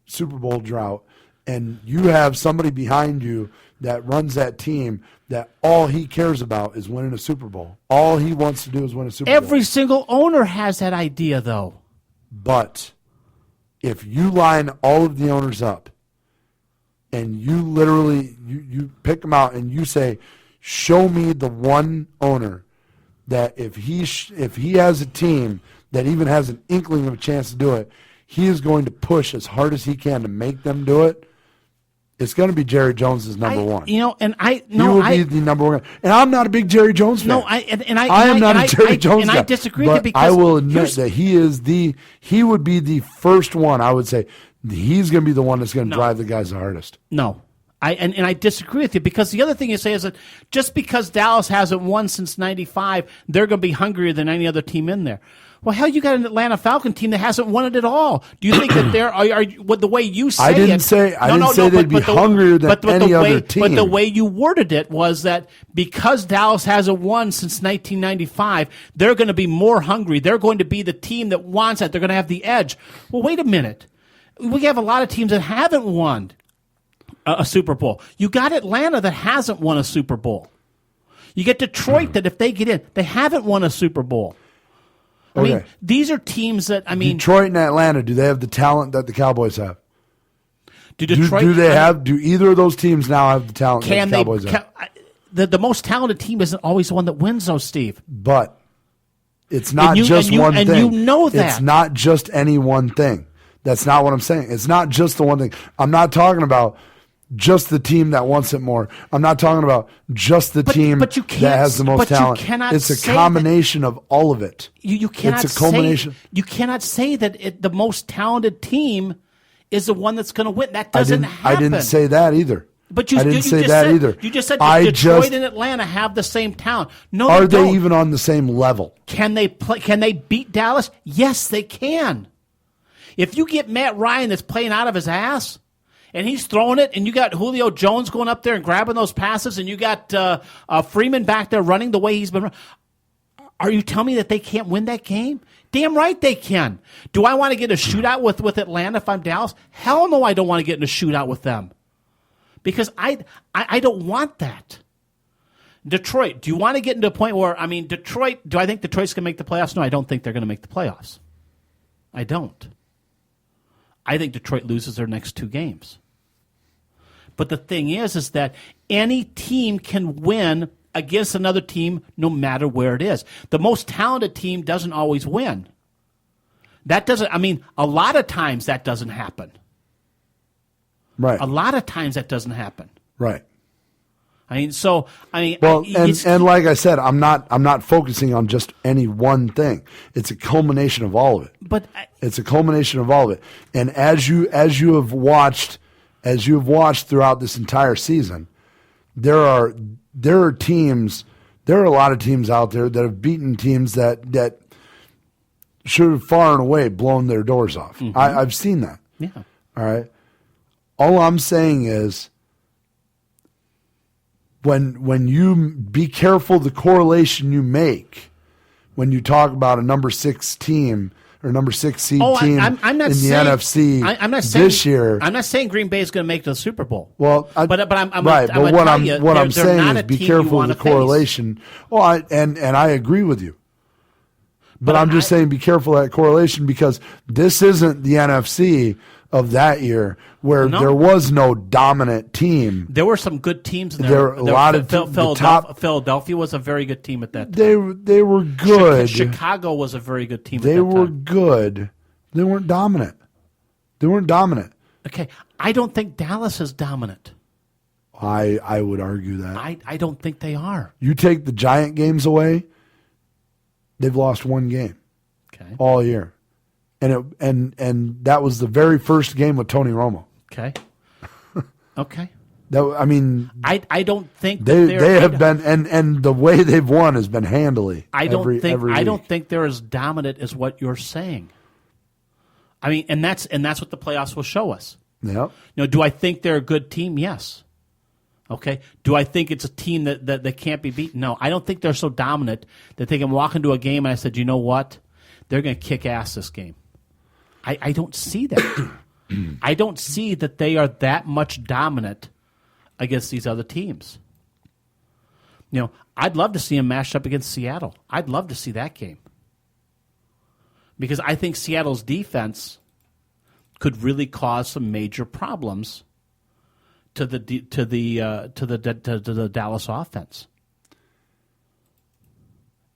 Super Bowl drought, and you have somebody behind you that runs that team that all he cares about is winning a Super Bowl. All he wants to do is win a Super Bowl. Every single owner has that idea, though. But if you line all of the owners up and you literally you pick them out and you say, show me the one owner that if he has a team that even has an inkling of a chance to do it, he is going to push as hard as he can to make them do it. It's going to be Jerry Jones as number one. You know, and he will be the number one. And I'm not a big Jerry Jones fan. No, I am not a Jerry Jones guy. And I disagree but with you because I will admit that he would be the first one. I would say he's going to be the one that's going to drive the guys the hardest. No. I disagree with you because the other thing you say is that just because Dallas hasn't won since '95, they're going to be hungrier than any other team in there. Well, hell, you got an Atlanta Falcon team that hasn't won it at all. Do you think that they're the way you say I didn't say they'd be hungrier than any other team. But the way you worded it was that because Dallas hasn't won since 1995, they're going to be more hungry. They're going to be the team that wants it. They're going to have the edge. Well, wait a minute. We have a lot of teams that haven't won a Super Bowl. You got Atlanta that hasn't won a Super Bowl. You get Detroit that if they get in, they haven't won a Super Bowl. I mean, these are teams that, Detroit and Atlanta, do they have the talent that the Cowboys have? Do Detroit? Do either of those teams now have the talent that the Cowboys have? The most talented team isn't always the one that wins, though, Steve. But it's not just one thing. And you know that. It's not just any one thing. That's not what I'm saying. It's not just the one thing. I'm not talking about just the team that wants it more. I'm not talking about just the team that has the most talent. It's a combination of all of it. You cannot it's a culmination. You cannot say that the most talented team is the one that's going to win. That doesn't happen. I didn't say that either. But you didn't say that either. You just said Detroit and Atlanta have the same talent. No, are they even on the same level? Can they play? Can they beat Dallas? Yes, they can. If you get Matt Ryan that's playing out of his ass, and he's throwing it, and you got Julio Jones going up there and grabbing those passes, and you got Freeman back there running the way he's been running. Are you telling me that they can't win that game? Damn right they can. Do I want to get a shootout with Atlanta if I'm Dallas? Hell no, I don't want to get in a shootout with them. Because I don't want that. Detroit, do you want to get into a point where, Detroit, do I think Detroit's going to make the playoffs? No, I don't think they're going to make the playoffs. I don't. I think Detroit loses their next two games. But the thing is that any team can win against another team no matter where it is. The most talented team doesn't always win. That doesn't, a lot of times that doesn't happen. Right. A lot of times that doesn't happen. Right. Well, and like I said, I'm not focusing on just any one thing. It's a culmination of all of it. It's a culmination of all of it. And as you have watched throughout this entire season, there are a lot of teams out there that have beaten teams that should have far and away blown their doors off. Mm-hmm. I've seen that. Yeah. All right. All I'm saying is, when you be careful the correlation you make when you talk about a number 6 team or number 6 seed team in the NFC this year. I'm not saying Green Bay is going to make the Super Bowl. Well, what I'm saying is be careful of the correlation. Well, I agree with you. But I'm just saying be careful of that correlation because this isn't the NFC of that year where there was no dominant team. There were some good teams in there. There were a lot of Philadelphia was a very good team at that time. They were good. Chicago was a very good team at that time. They were good. They weren't dominant. Okay. I don't think Dallas is dominant. I would argue that. I don't think they are. You take the Giant games away, they've lost one game all year. And that was the very first game with Tony Romo. Okay. Okay. I don't think they have been and the way they've won has been handily. I don't week. think they're as dominant as what you're saying. I mean, and that's what the playoffs will show us. Yeah. Do I think they're a good team? Yes. Okay. Do I think it's a team that can't be beaten? No. I don't think they're so dominant that they can walk into a game and I said, you know what? They're going to kick ass this game. I don't see that. I don't see that they are that much dominant against these other teams. I'd love to see them mashed up against Seattle. I'd love to see that game. Because I think Seattle's defense could really cause some major problems to the Dallas offense.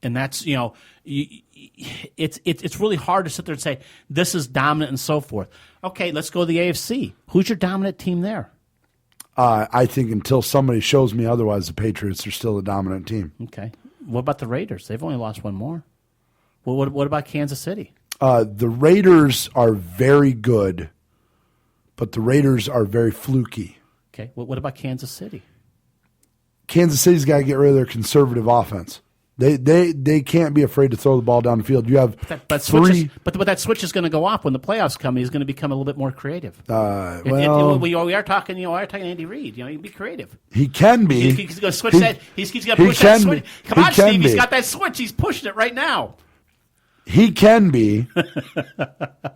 And that's, it's really hard to sit there and say this is dominant and so forth. Okay, let's go to the AFC. Who's your dominant team there? I think until somebody shows me otherwise, the Patriots are still a dominant team. Okay. What about the Raiders? They've only lost one more. Well, what about Kansas City? The Raiders are very good, but the Raiders are very fluky. Okay. What about Kansas City? Kansas City's got to get rid of their conservative offense. They can't be afraid to throw the ball down the field. You have but that switch is going to go off when the playoffs come. He's going to become a little bit more creative. We are talking. Andy Reid. He can be creative. He can be. He's going to switch that. He's going to push that switch. Come on, Steve. He's got that switch. He's pushing it right now. He can be,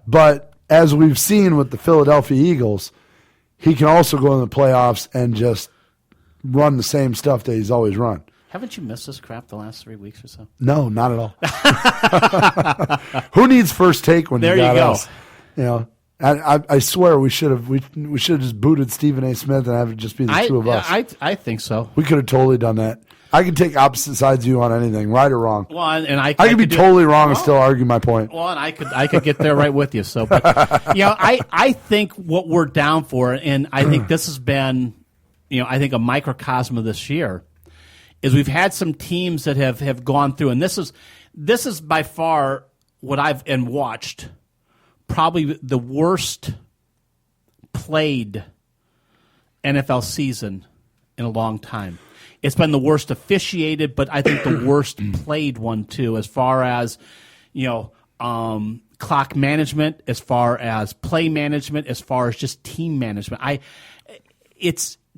but as we've seen with the Philadelphia Eagles, he can also go in the playoffs and just run the same stuff that he's always run. Haven't you missed this crap the last 3 weeks or so? No, not at all. Who needs first take when there you got you go. us? I swear we should have just booted Stephen A. Smith and have it just be the two of us. I think so. We could have totally done that. I can take opposite sides of you on anything, right or wrong. Well, and I could be totally wrong and still argue my point. Well, and I could get there right with you. So, but, I think what we're down for, and I think this has been, I think a microcosm of this year, is we've had some teams that have gone through, and this is by far what I've watched, probably the worst played NFL season in a long time. It's been the worst officiated, but I think the worst played one too, as far as clock management, as far as play management, as far as just team management.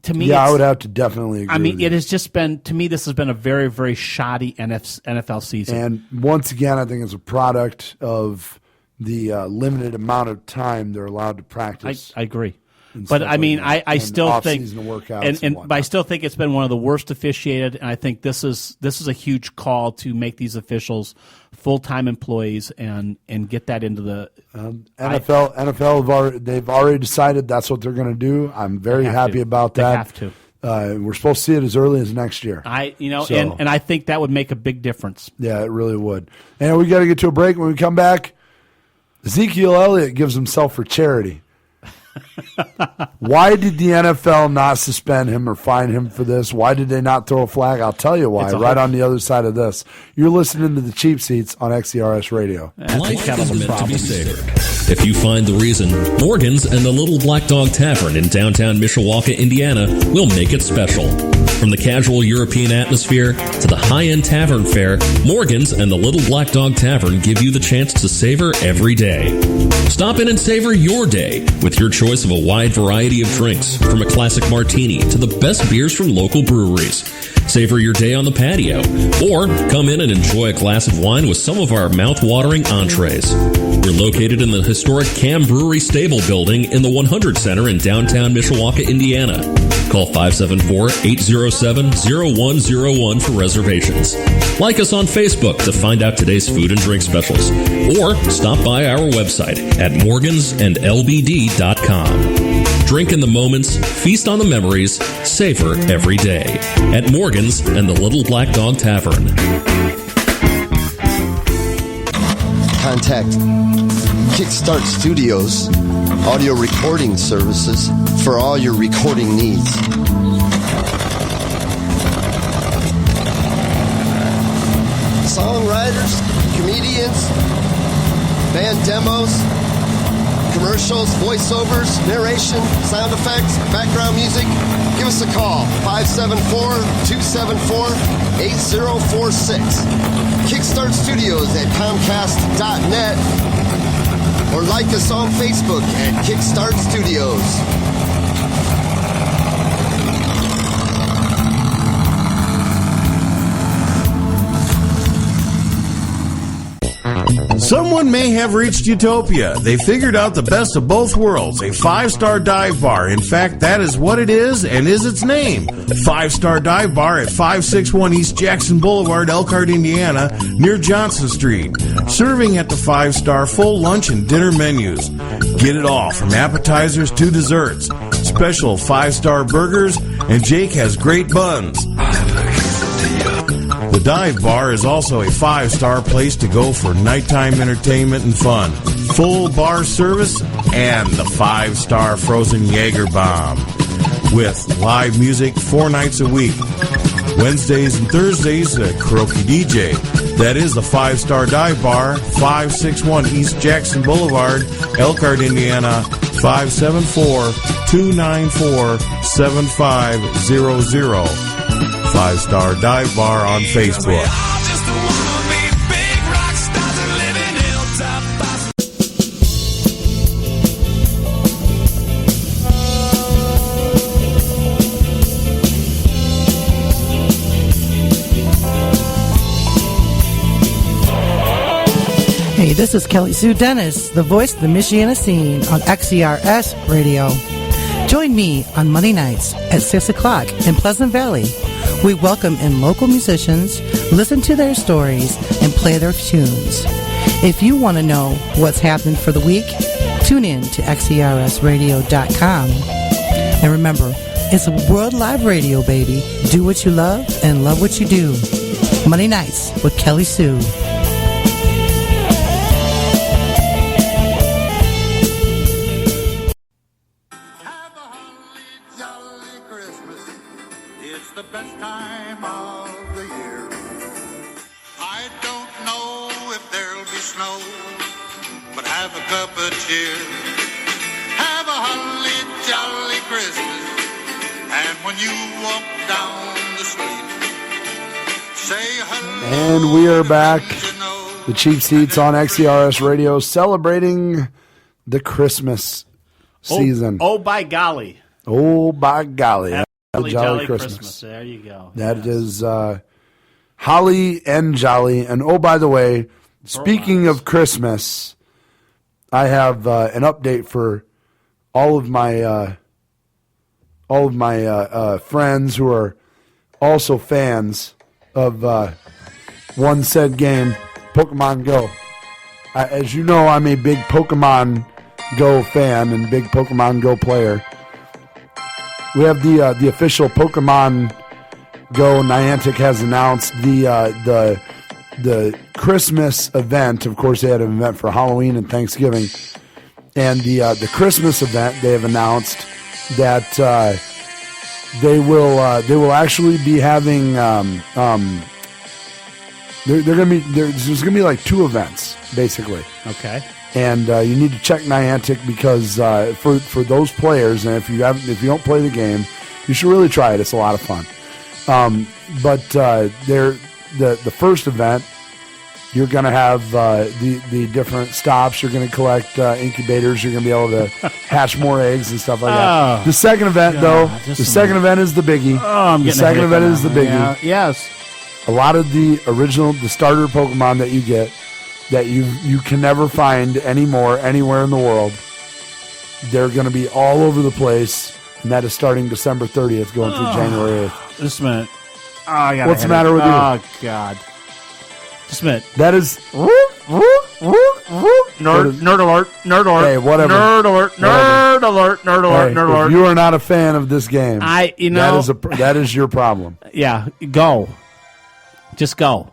To me, I would have to definitely agree. I mean, it has just been, to me, this has been a very, very shoddy NFL season. And once again, I think it's a product of the limited amount of time they're allowed to practice. I agree. But I mean, I still think, but I still think it's been one of the worst officiated, and I think this is a huge call to make these officials full-time employees and get that into the NFL. They've already decided that's what they're going to do. I'm very happy about that. They have to. We're supposed to see it as early as next year. And I think that would make a big difference. Yeah, it really would. And we got to get to a break. When we come back, Ezekiel Elliott gives himself for charity. Why did the NFL not suspend him or fine him for this? Why did they not throw a flag? I'll tell you why, right on the other side of this. You're listening to the Cheap Seats on XERS Radio. Life is meant to be savored. If you find the reason, Morgan's and the Little Black Dog Tavern in downtown Mishawaka, Indiana will make it special. From the casual European atmosphere to the high-end tavern fare, Morgan's and the Little Black Dog Tavern give you the chance to savor every day. Stop in and savor your day with your choice of a wide variety of drinks, from a classic martini to the best beers from local breweries. Savor your day on the patio, or come in and enjoy a glass of wine with some of our mouth-watering entrees. We're located in the historic Cam Brewery Stable Building in the 100 Center in downtown Mishawaka, Indiana. Call 574-807-0101 for reservations. Like us on Facebook to find out today's food and drink specials, or stop by our website at morgansandlbd.com. Drink in the moments, feast on the memories, savor every day at Morgan's and the Little Black Dog Tavern. Contact Kickstart Studios audio recording services for all your recording needs. songwriters, comedians, band demos, commercials, voiceovers, narration, sound effects, background music, give us a call, 574-274-8046. Kickstart Studios at Comcast.net or like us on Facebook at Kickstart Studios. Someone may have reached utopia. They figured out the best of both worlds, a 5-star dive bar. In fact, that is what it is and is its name. 5-star dive bar at 561 East Jackson Boulevard, Elkhart, Indiana, near Johnson Street. Serving at the 5-star full lunch and dinner menus. Get it all from appetizers to desserts. Special 5-star burgers, and Jake has great buns. The dive bar is also a 5-star place to go for nighttime entertainment and fun. Full bar service and the 5-star frozen Jaeger bomb. With live music 4 nights a week. Wednesdays and Thursdays, a karaoke DJ. That is the 5-star dive bar, 561 East Jackson Boulevard, Elkhart, Indiana, 574-294-7500. 5-star dive bar on Facebook. Hey, this is Kelly Sue Dennis, the voice of the Michiana scene on XERS Radio. Join me on Monday nights at 6 o'clock in Pleasant Valley. We welcome in local musicians, listen to their stories, and play their tunes. If you want to know what's happening for the week, tune in to XERSradio.com. And remember, it's World Live Radio, baby. Do what you love and love what you do. Monday nights with Kelly Sue. And we are back. The Cheap Seats on XERS Radio, celebrating the Christmas season. Oh, by golly. Oh, by golly. Holly Jolly Christmas. There you go. That is holly and jolly. And oh, by the way, speaking of Christmas, I have an update for all of my friends who are also fans of one said game, Pokemon Go. As you know, I'm a big Pokemon Go fan and big Pokemon Go player. We have the official Pokemon Go. Niantic has announced the Christmas event. Of course, they had an event for Halloween and Thanksgiving, and the Christmas event. They have announced that they will actually be having there's gonna be like 2 events basically. Okay. And you need to check Niantic because for those players, and if you don't play the game, you should really try it. It's a lot of fun. But the first event, you're going to have the different stops. You're going to collect incubators. You're going to be able to hatch more eggs and stuff like that. The second event, second event is the biggie. The second event is the biggie. Yeah. Yes. A lot of the starter Pokemon that you get that you can never find anymore anywhere in the world, they're going to be all over the place, and that is starting December 30th, going through January 8th. Just a minute. Oh, what's the matter with you? Oh, God. Just a minute. That is... Nerd alert. Hey, whatever. Nerd alert. If you are not a fan of this game, that is your problem. Yeah, go. Just go.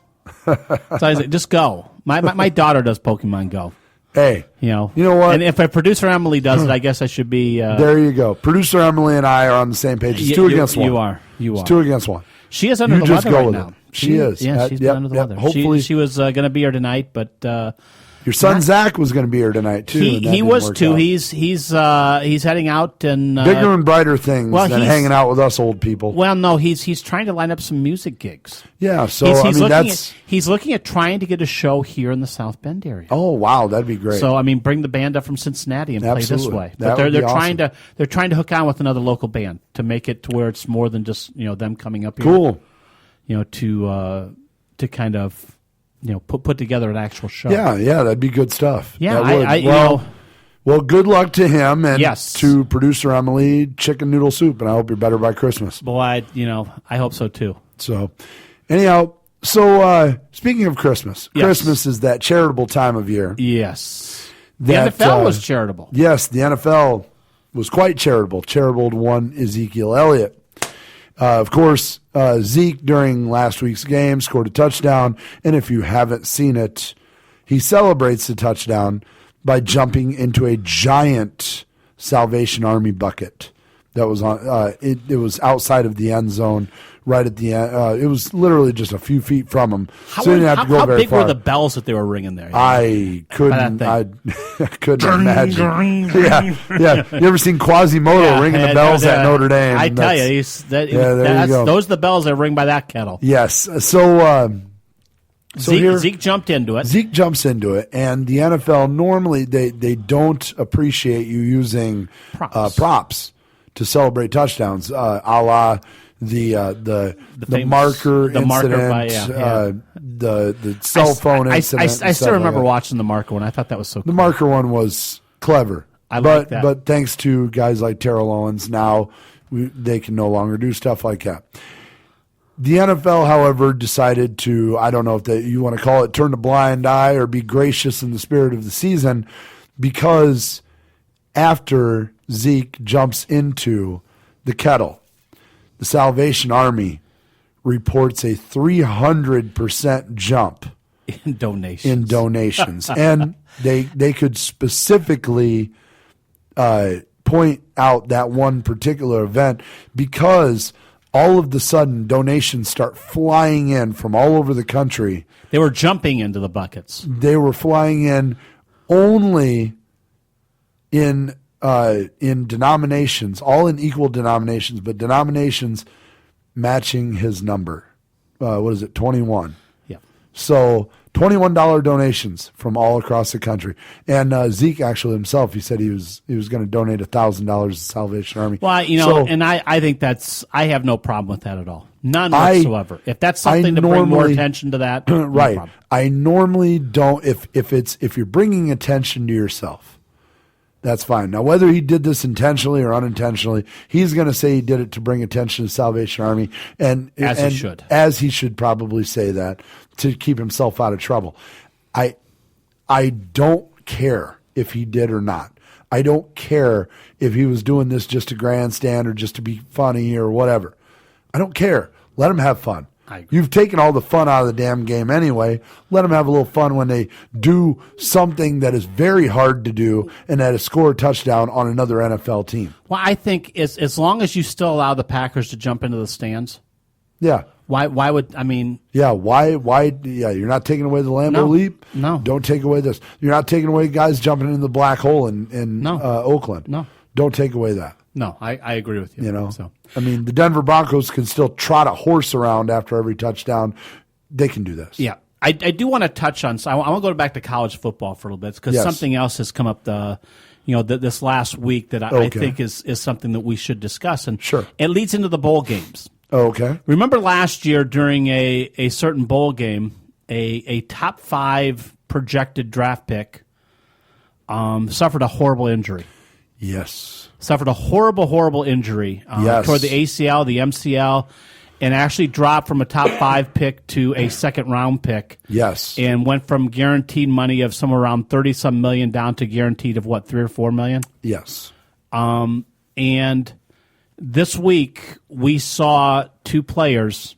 Just go. My daughter does Pokemon Go. Hey, you know what? And if a producer Emily does it, I guess I should be. There you go. Producer Emily and I are on the same page. It's 2 against 1. You are. It's 2 against 1. She is under the weather right now. She is. Yeah, she's been under the weather. Hopefully, she was going to be here tonight, but your son Zach was going to be here tonight too. He was too. He's heading out and bigger and brighter things than hanging out with us old people. Well, no, he's trying to line up some music gigs. Yeah, so he's looking at trying to get a show here in the South Bend area. Oh wow, that'd be great. So I mean, bring the band up from Cincinnati and play this way. But they're trying to hook on with another local band to make it to where it's more than just them coming up here. Cool. To kind of. Put together an actual show. Yeah, that'd be good stuff. Yeah, well, good luck to him and yes. to producer Emily, chicken noodle soup, and I hope you're better by Christmas. Well, I hope so too. So, anyhow, speaking of Christmas, yes. Christmas is that charitable time of year. Yes, the NFL was charitable. Yes, the NFL was quite charitable. Charitable to one Ezekiel Elliott. Of course, Zeke during last week's game scored a touchdown, and if you haven't seen it, he celebrates the touchdown by jumping into a giant Salvation Army bucket that was on. It was outside of the end zone, right at the end. It was literally just a few feet from him, so he didn't have to go very far. How big were the bells that they were ringing there? I couldn't imagine. Yeah. You ever seen Quasimodo ringing the bells at Notre Dame? I tell you, those are the bells that ring by that kettle. Yes. So Zeke jumped into it. Zeke jumps into it, and the NFL normally they don't appreciate you using props to celebrate touchdowns, a la the marker incident, the cell phone incident. I still remember watching the marker one. I thought that was so cool. The marker one was clever. Like that. But thanks to guys like Terrell Owens, now they can no longer do stuff like that. The NFL, however, decided to, I don't know if you want to call it turn a blind eye or be gracious in the spirit of the season, because after Zeke jumps into the kettle, the Salvation Army reports a 300% jump in donations. And they could specifically point out that one particular event because all of the sudden donations start flying in from all over the country. They were jumping into the buckets. They were flying in only in denominations, all in equal denominations, but denominations matching his number. What is it, 21? Yeah. So $21 donations from all across the country. And Zeke actually himself, he said he was going to donate $1,000 to Salvation Army. Well, and I think I have no problem with that at all. None whatsoever. If that's something to bring more attention to that, right. No, I normally don't. If you're bringing attention to yourself, that's fine. Now, whether he did this intentionally or unintentionally, he's going to say he did it to bring attention to Salvation Army, as he should probably say that to keep himself out of trouble. I don't care if he did or not. I don't care if he was doing this just to grandstand or just to be funny or whatever. I don't care. Let him have fun. You've taken all the fun out of the damn game anyway. Let them have a little fun when they do something that is very hard to do and that is score a touchdown on another NFL team. Well, I think as long as you still allow the Packers to jump into the stands. Yeah. Why would, I mean. Yeah, why, yeah, you're not taking away the Lambeau leap. No. Don't take away this. You're not taking away guys jumping into the black hole in Oakland. No. Don't take away that. No, I agree with you. You know, so. I mean, the Denver Broncos can still trot a horse around after every touchdown. They can do this. Yeah. I do want to touch on, I want to go back to college football for a little bit because something else has come up this last week that I think is something that we should discuss. And it leads into the bowl games. Okay. Remember last year during a certain bowl game, a top 5 projected draft pick suffered a horrible injury. Yes. Suffered a horrible injury toward the ACL, the MCL, and actually dropped from a top 5 pick to a second-round pick. Yes. And went from guaranteed money of somewhere around 30-some million down to guaranteed of, what, 3 or 4 million? Yes. And this week we saw 2 players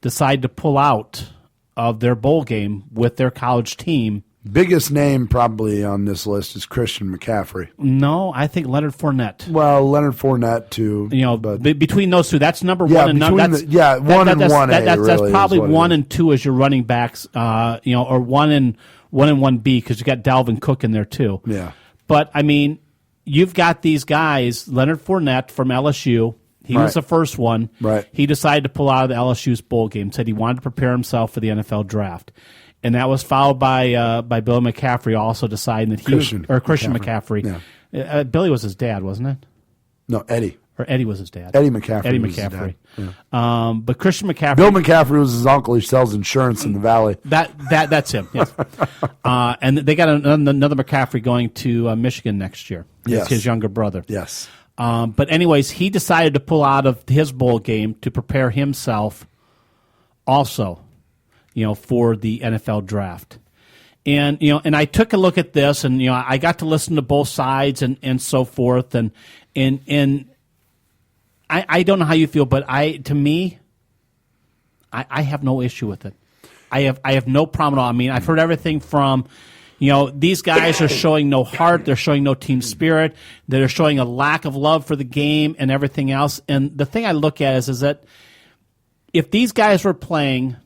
decide to pull out of their bowl game with their college team. Biggest name probably on this list is Christian McCaffrey. No, I think Leonard Fournette. Well, Leonard Fournette too. But between those two, that's number Yeah, one and number. between one and 1A That's really probably is what it 1 is. and 2 as your running backs. Or 1 and 1B because you got Dalvin Cook in there too. Yeah. But I mean, you've got these guys. Leonard Fournette from LSU. He was the first one. Right. He decided to pull out of the LSU's bowl game. Said he wanted to prepare himself for the NFL draft. And that was followed by Bill McCaffrey also deciding that Christian McCaffrey. Yeah. Billy was his dad, wasn't it? No, Eddie. Or Eddie was his dad. Eddie McCaffrey. Eddie was his McCaffrey. dad. Yeah. But Christian McCaffrey. Bill McCaffrey was his uncle. He sells insurance in the Valley. That's him. Yes. And they got another McCaffrey going to Michigan next year. Yes. It's his younger brother. Yes. But anyways, he decided to pull out of his bowl game to prepare himself also, for the NFL draft. And, and I took a look at this and, I got to listen to both sides and so forth. And I don't know how you feel, but I have no issue with it. I have no problem at all. I mean, I've heard everything from, these guys are showing no heart. They're showing no team spirit. They're showing a lack of love for the game and everything else. And the thing I look at is that if these guys were playing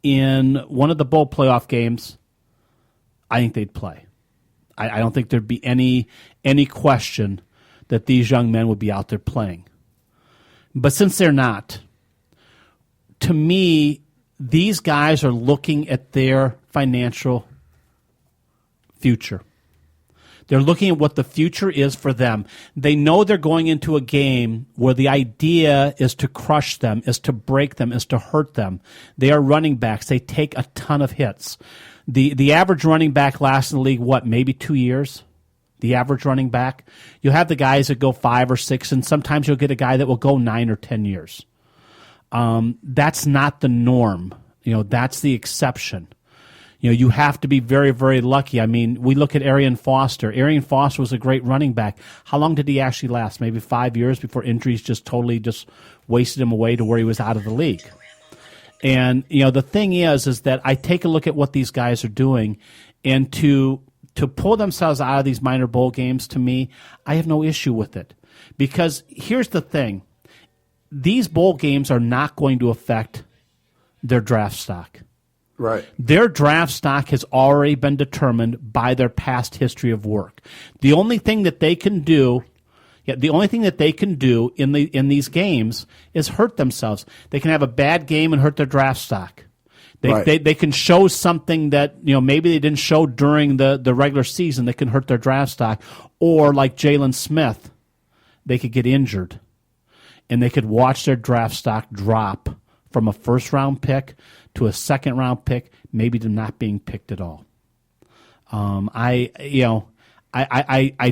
in one of the bowl playoff games, I think they'd play. I don't think there'd be any question that these young men would be out there playing. But since they're not, to me, these guys are looking at their financial future. They're looking at what the future is for them. They know they're going into a game where the idea is to crush them, is to break them, is to hurt them. They are running backs. They take a ton of hits. The average running back lasts in the league, maybe 2 years? The average running back. You have the guys that go 5 or 6, and sometimes you'll get a guy that will go 9 or 10 years. That's not the norm. That's the exception. You have to be very, very lucky. I mean, we look at Arian Foster. Arian Foster was a great running back. How long did he actually last? Maybe 5 years before injuries just totally just wasted him away to where he was out of the league. And, the thing is that I take a look at what these guys are doing, and to pull themselves out of these minor bowl games, to me, I have no issue with it. Because here's the thing. These bowl games are not going to affect their draft stock. Right. Their draft stock has already been determined by their past history of work. The only thing that they can do in these games is hurt themselves. They can have a bad game and hurt their draft stock. They can show something that maybe they didn't show during the regular season that can hurt their draft stock. Or like Jalen Smith, they could get injured, and they could watch their draft stock drop from a first-round pick to a second-round pick, maybe to not being picked at all. I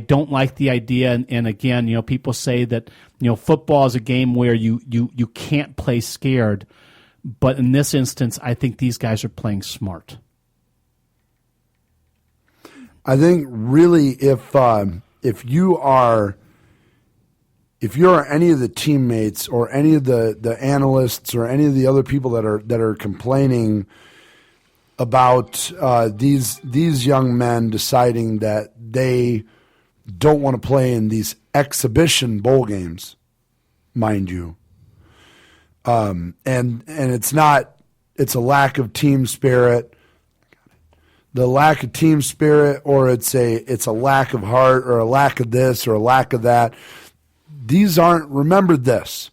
don't like the idea, and again, people say that football is a game where you can't play scared, but in this instance, I think these guys are playing smart. I think really if you're any of the teammates or any of the analysts or any of the other people that are complaining about these young men deciding that they don't want to play in these exhibition bowl games, mind you, and it's a lack of team spirit. The lack of team spirit, or it's a lack of heart, or a lack of this, or a lack of that. Remember this,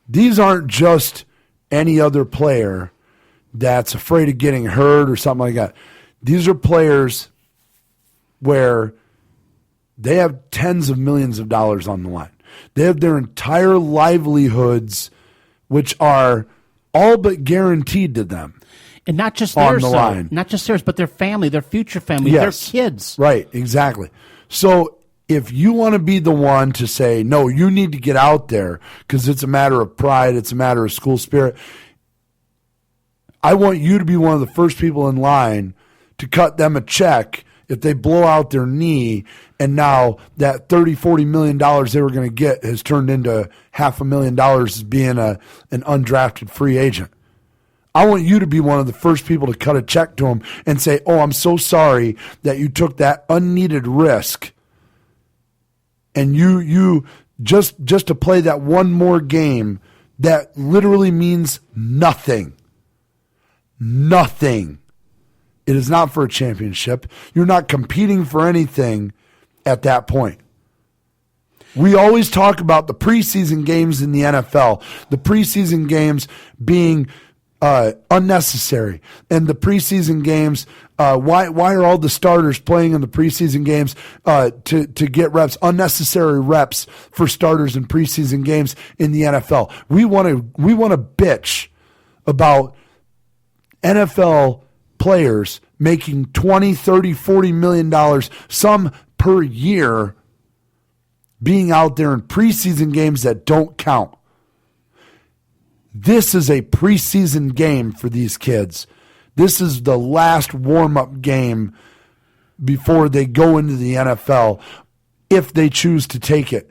these aren't just any other player that's afraid of getting hurt or something like that. These are players where they have tens of millions of dollars on the line. They have their entire livelihoods, which are all but guaranteed to them. And not just theirs, on the line. Not just theirs, but their family, their future family, Yes. their kids. Right, exactly. So if you want to be the one to say, no, you need to get out there because it's a matter of pride, it's a matter of school spirit, I want you to be one of the first people in line to cut them a check if they blow out their knee and now that $30-40 million they were going to get has turned into $500,000 as being an undrafted free agent. I want you to be one of the first people to cut a check to him and say, oh, I'm so sorry that you took that unneeded risk. And you just to play that one more game that literally means nothing. Nothing. It is not for a championship. You're not competing for anything at that point. We always talk about the preseason games in the NFL, the preseason games being unnecessary, and the preseason games. Why are all the starters playing in the preseason games to get reps? Unnecessary reps for starters in preseason games in the NFL. We want to bitch about NFL players making $20, $30, $40 million, some per year, being out there in preseason games that don't count. This is a preseason game for these kids. This is the last warm-up game before they go into the NFL, if they choose to take it,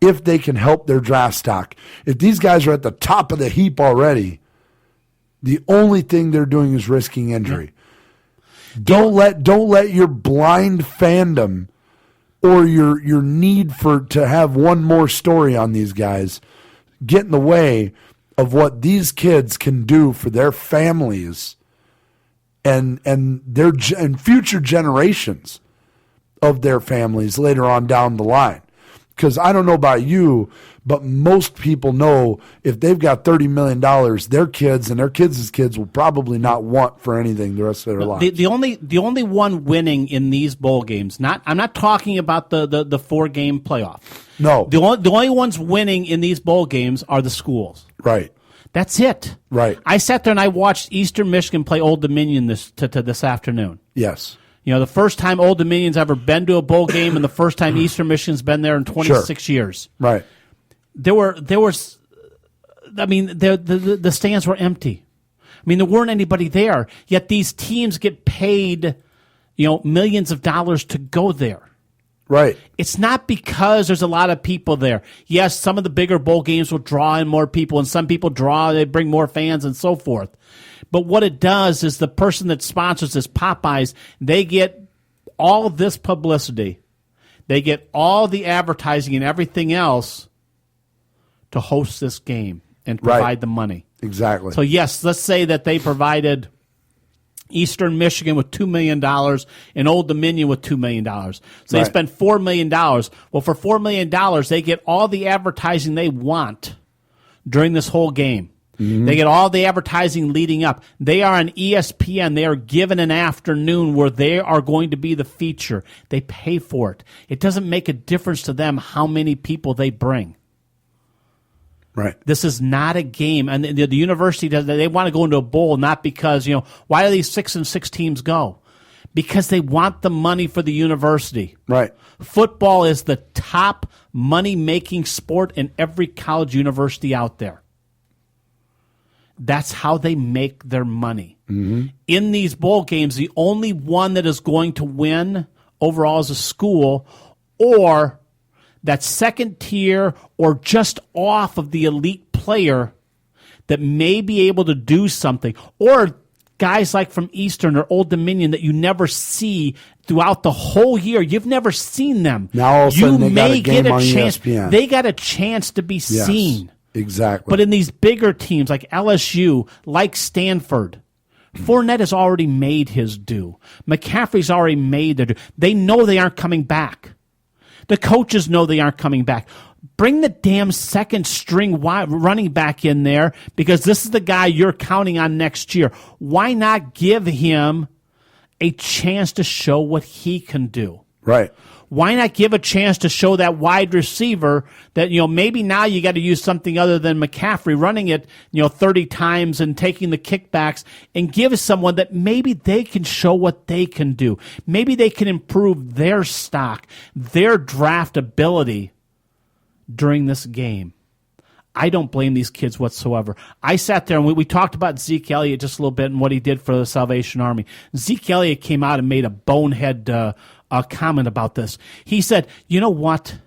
if they can help their draft stock. If these guys are at the top of the heap already, the only thing they're doing is risking injury. Yeah. Don't let your blind fandom or your need to have one more story on these guys get in the way of what these kids can do for their families and future generations of their families later on down the line. Because I don't know about you, but most people know if they've got $30 million, their kids and their kids' kids will probably not want for anything the rest of their lives. The only one winning in these bowl games, I'm not talking about the 4-game playoff. No. The only ones winning in these bowl games are the schools. Right. That's it. Right. I sat there and I watched Eastern Michigan play Old Dominion this afternoon. Yes. You know, the first time Old Dominion's ever been to a bowl game, and the first time Eastern Michigan's been there in 26 years. Right. There was, I mean, the stands were empty. I mean, there weren't anybody there. Yet these teams get paid, millions of dollars to go there. Right. It's not because there's a lot of people there. Yes, some of the bigger bowl games will draw in more people, and some people they bring more fans and so forth. But what it does is the person that sponsors this, Popeyes, they get all this publicity. They get all the advertising and everything else to host this game and provide the money. Exactly. So, yes, let's say that they provided Eastern Michigan with $2 million and Old Dominion with $2 million. So they spend $4 million. Well, for $4 million, they get all the advertising they want during this whole game. Mm-hmm. They get all the advertising leading up. They are on ESPN. They are given an afternoon where they are going to be the feature. They pay for it. It doesn't make a difference to them how many people they bring. Right. This is not a game. And the university, they want to go into a bowl not because, why do these 6-6 teams go? Because they want the money for the university. Right. Football is the top money-making sport in every college university out there. That's how they make their money. Mm-hmm. In these bowl games, the only one that is going to win overall is a school or that second tier or just off of the elite player that may be able to do something, or guys like from Eastern or Old Dominion that you never see throughout the whole year. You've never seen them. Now all of a sudden they got a game on chance. ESPN. They got a chance to be seen. Exactly. But in these bigger teams like LSU, like Stanford, Fournette has already made his due. McCaffrey's already made their due. They know they aren't coming back. The coaches know they aren't coming back. Bring the damn second string running back in there because this is the guy you're counting on next year. Why not give him a chance to show what he can do? Right. Why not give a chance to show that wide receiver that, maybe now you got to use something other than McCaffrey running it, 30 times and taking the kickbacks, and give someone that maybe they can show what they can do. Maybe they can improve their stock, their draft ability during this game. I don't blame these kids whatsoever. I sat there and we talked about Zeke Elliott just a little bit and what he did for the Salvation Army. Zeke Elliott came out and made a bonehead comment about this. He said, you know what?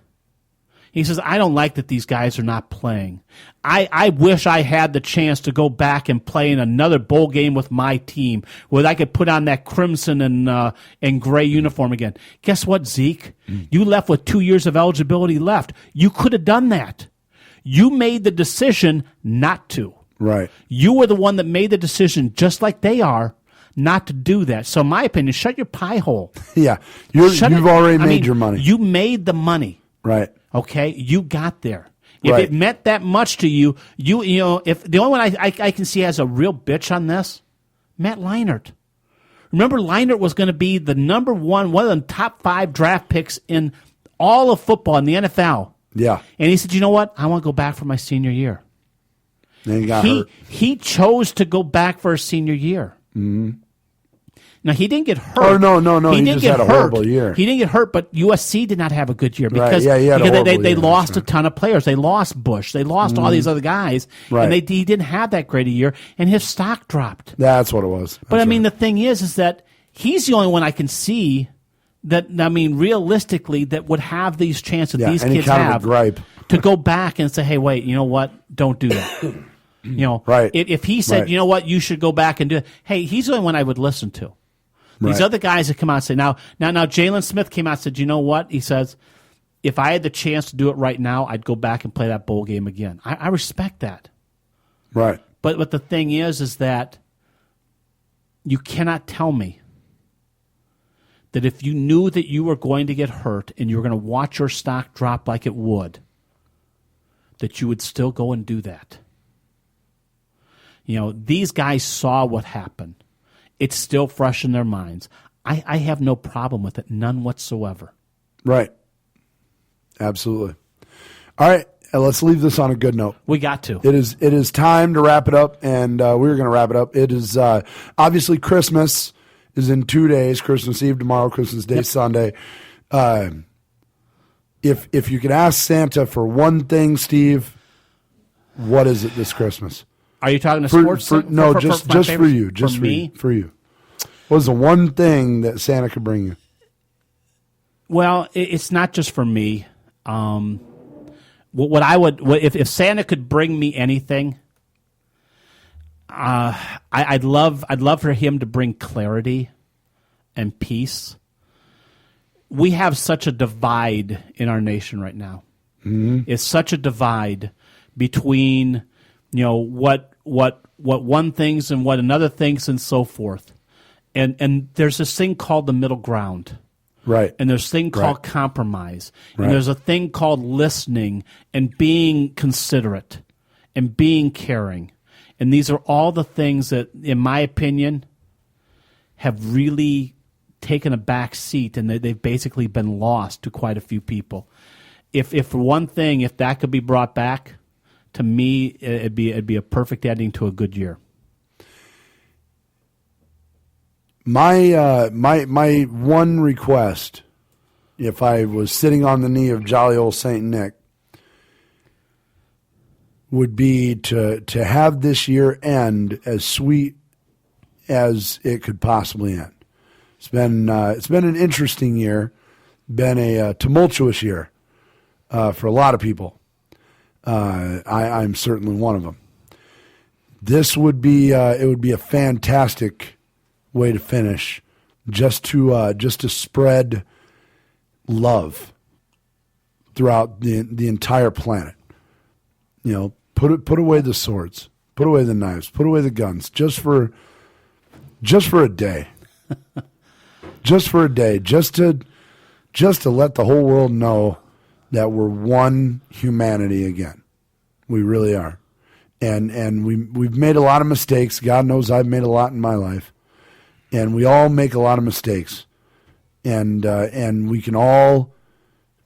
He says, I don't like that these guys are not playing. I wish I had the chance to go back and play in another bowl game with my team where I could put on that crimson and gray uniform again. Guess what, Zeke? You left with 2 years of eligibility left. You could have done that. You made the decision not to. Right. You were the one that made the decision, just like they are, not to do that. So in my opinion, shut your pie hole. Yeah. You've already made your money. You made the money. Right. Okay? You got there. If Right. it meant that much to you, you know, if the only one I can see has a real bitch on this, Matt Leinart. Remember, Leinart was going to be the number one of the top 5 draft picks in all of football in the NFL. Yeah. And he said, you know what? I want to go back for my senior year. Then he got hurt. He chose to go back for his senior year. Mm-hmm. Now, he didn't get hurt. Oh, no. He didn't just get had a hurt. horrible year. He didn't get hurt, but USC did not have a good year because, Right. Yeah, he had a because horrible they year. lost a ton of players. They lost Bush. They lost all these other guys. Right. And he didn't have that great a year, and his stock dropped. That's what it was. But, I mean, the thing is that he's the only one I can see that, I mean, realistically, that would have these chances these any kids kind of a have gripe. to go back and say, hey, wait, you know what? Don't do that. You know, Right. If he said, Right. you know what, you should go back and do it. Hey, he's the only one I would listen to. These Right. other guys that come out and say, now Jalen Smith came out and said, you know what? He says, if I had the chance to do it right now, I'd go back and play that bowl game again. I respect that. Right. But the thing is that you cannot tell me that if you knew that you were going to get hurt and you were going to watch your stock drop like it would, that you would still go and do that. You know, these guys saw what happened. It's still fresh in their minds. I have no problem with it, none whatsoever. Right. Absolutely. All right, let's leave this on a good note. We got to. It is time to wrap it up, and we're going to wrap it up. It is obviously Christmas is in 2 days. Christmas Eve tomorrow, Christmas Day Sunday. If you could ask Santa for one thing, Steve, what is it this Christmas? Are you talking to sports? No, just for you. Just for me? For you. What is the one thing that Santa could bring you? Well, it's not just for me. If Santa could bring me anything, I'd love for him to bring clarity and peace. We have such a divide in our nation right now. Mm-hmm. It's such a divide between, you know, what one thinks and what another thinks and so forth. And there's this thing called the middle ground. Right. And there's a thing called compromise. Right. And there's a thing called listening and being considerate and being caring. And these are all the things that, in my opinion, have really taken a back seat, and they've basically been lost to quite a few people. If for one thing, if that could be brought back, to me, it'd be a perfect ending to a good year. My one request, if I was sitting on the knee of jolly old Saint Nick, would be to have this year end as sweet as it could possibly end. It's been an interesting year, been a tumultuous year for a lot of people. I'm certainly one of them. This would be a fantastic way to finish, just to spread love throughout the entire planet. You know, put away the swords, put away the knives, put away the guns, just for a day. Just for a day, just to let the whole world know that we're one humanity again. We really are. And we've made a lot of mistakes. God knows I've made a lot in my life. And we all make a lot of mistakes. And we can all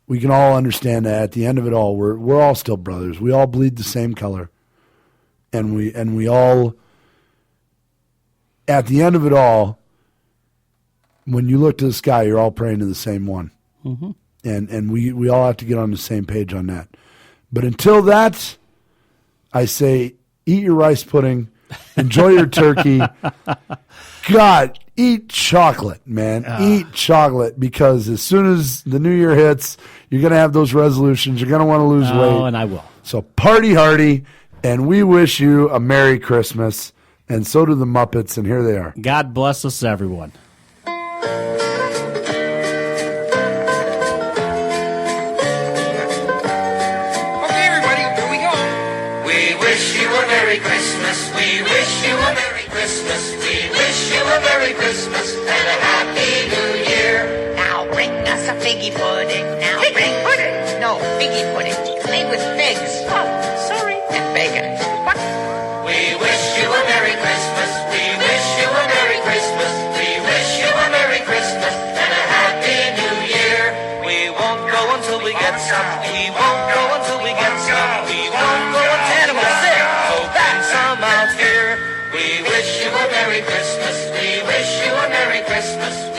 understand that at the end of it all, we're all still brothers. We all bleed the same color. And we all, at the end of it all, when you look to the sky, you're all praying to the same one. Mm-hmm. And we all have to get on the same page on that. But until that, I say, eat your rice pudding, enjoy your turkey. God, eat chocolate, man. Eat chocolate, because as soon as the new year hits, You're going to have those resolutions. You're going to want to lose weight. Oh, and I will. So party hardy, and we wish you a Merry Christmas. And so do the Muppets, and here they are. God bless us, everyone. Merry Christmas, we wish you a Merry Christmas, we wish you a Merry Christmas and a Happy New Year. Now bring us a figgy pudding. Now bring pudding. No, figgy pudding. It's made with figs. Oh, sorry. And bacon. What? We wish you a Merry Christmas, we wish you a Merry Christmas, we wish you a Merry Christmas and a Happy New Year. We won't go until we get some. We won't go until we get some. We won't go until animal sick. Some out here. We wish you a Merry Christmas. We wish you a Merry Christmas.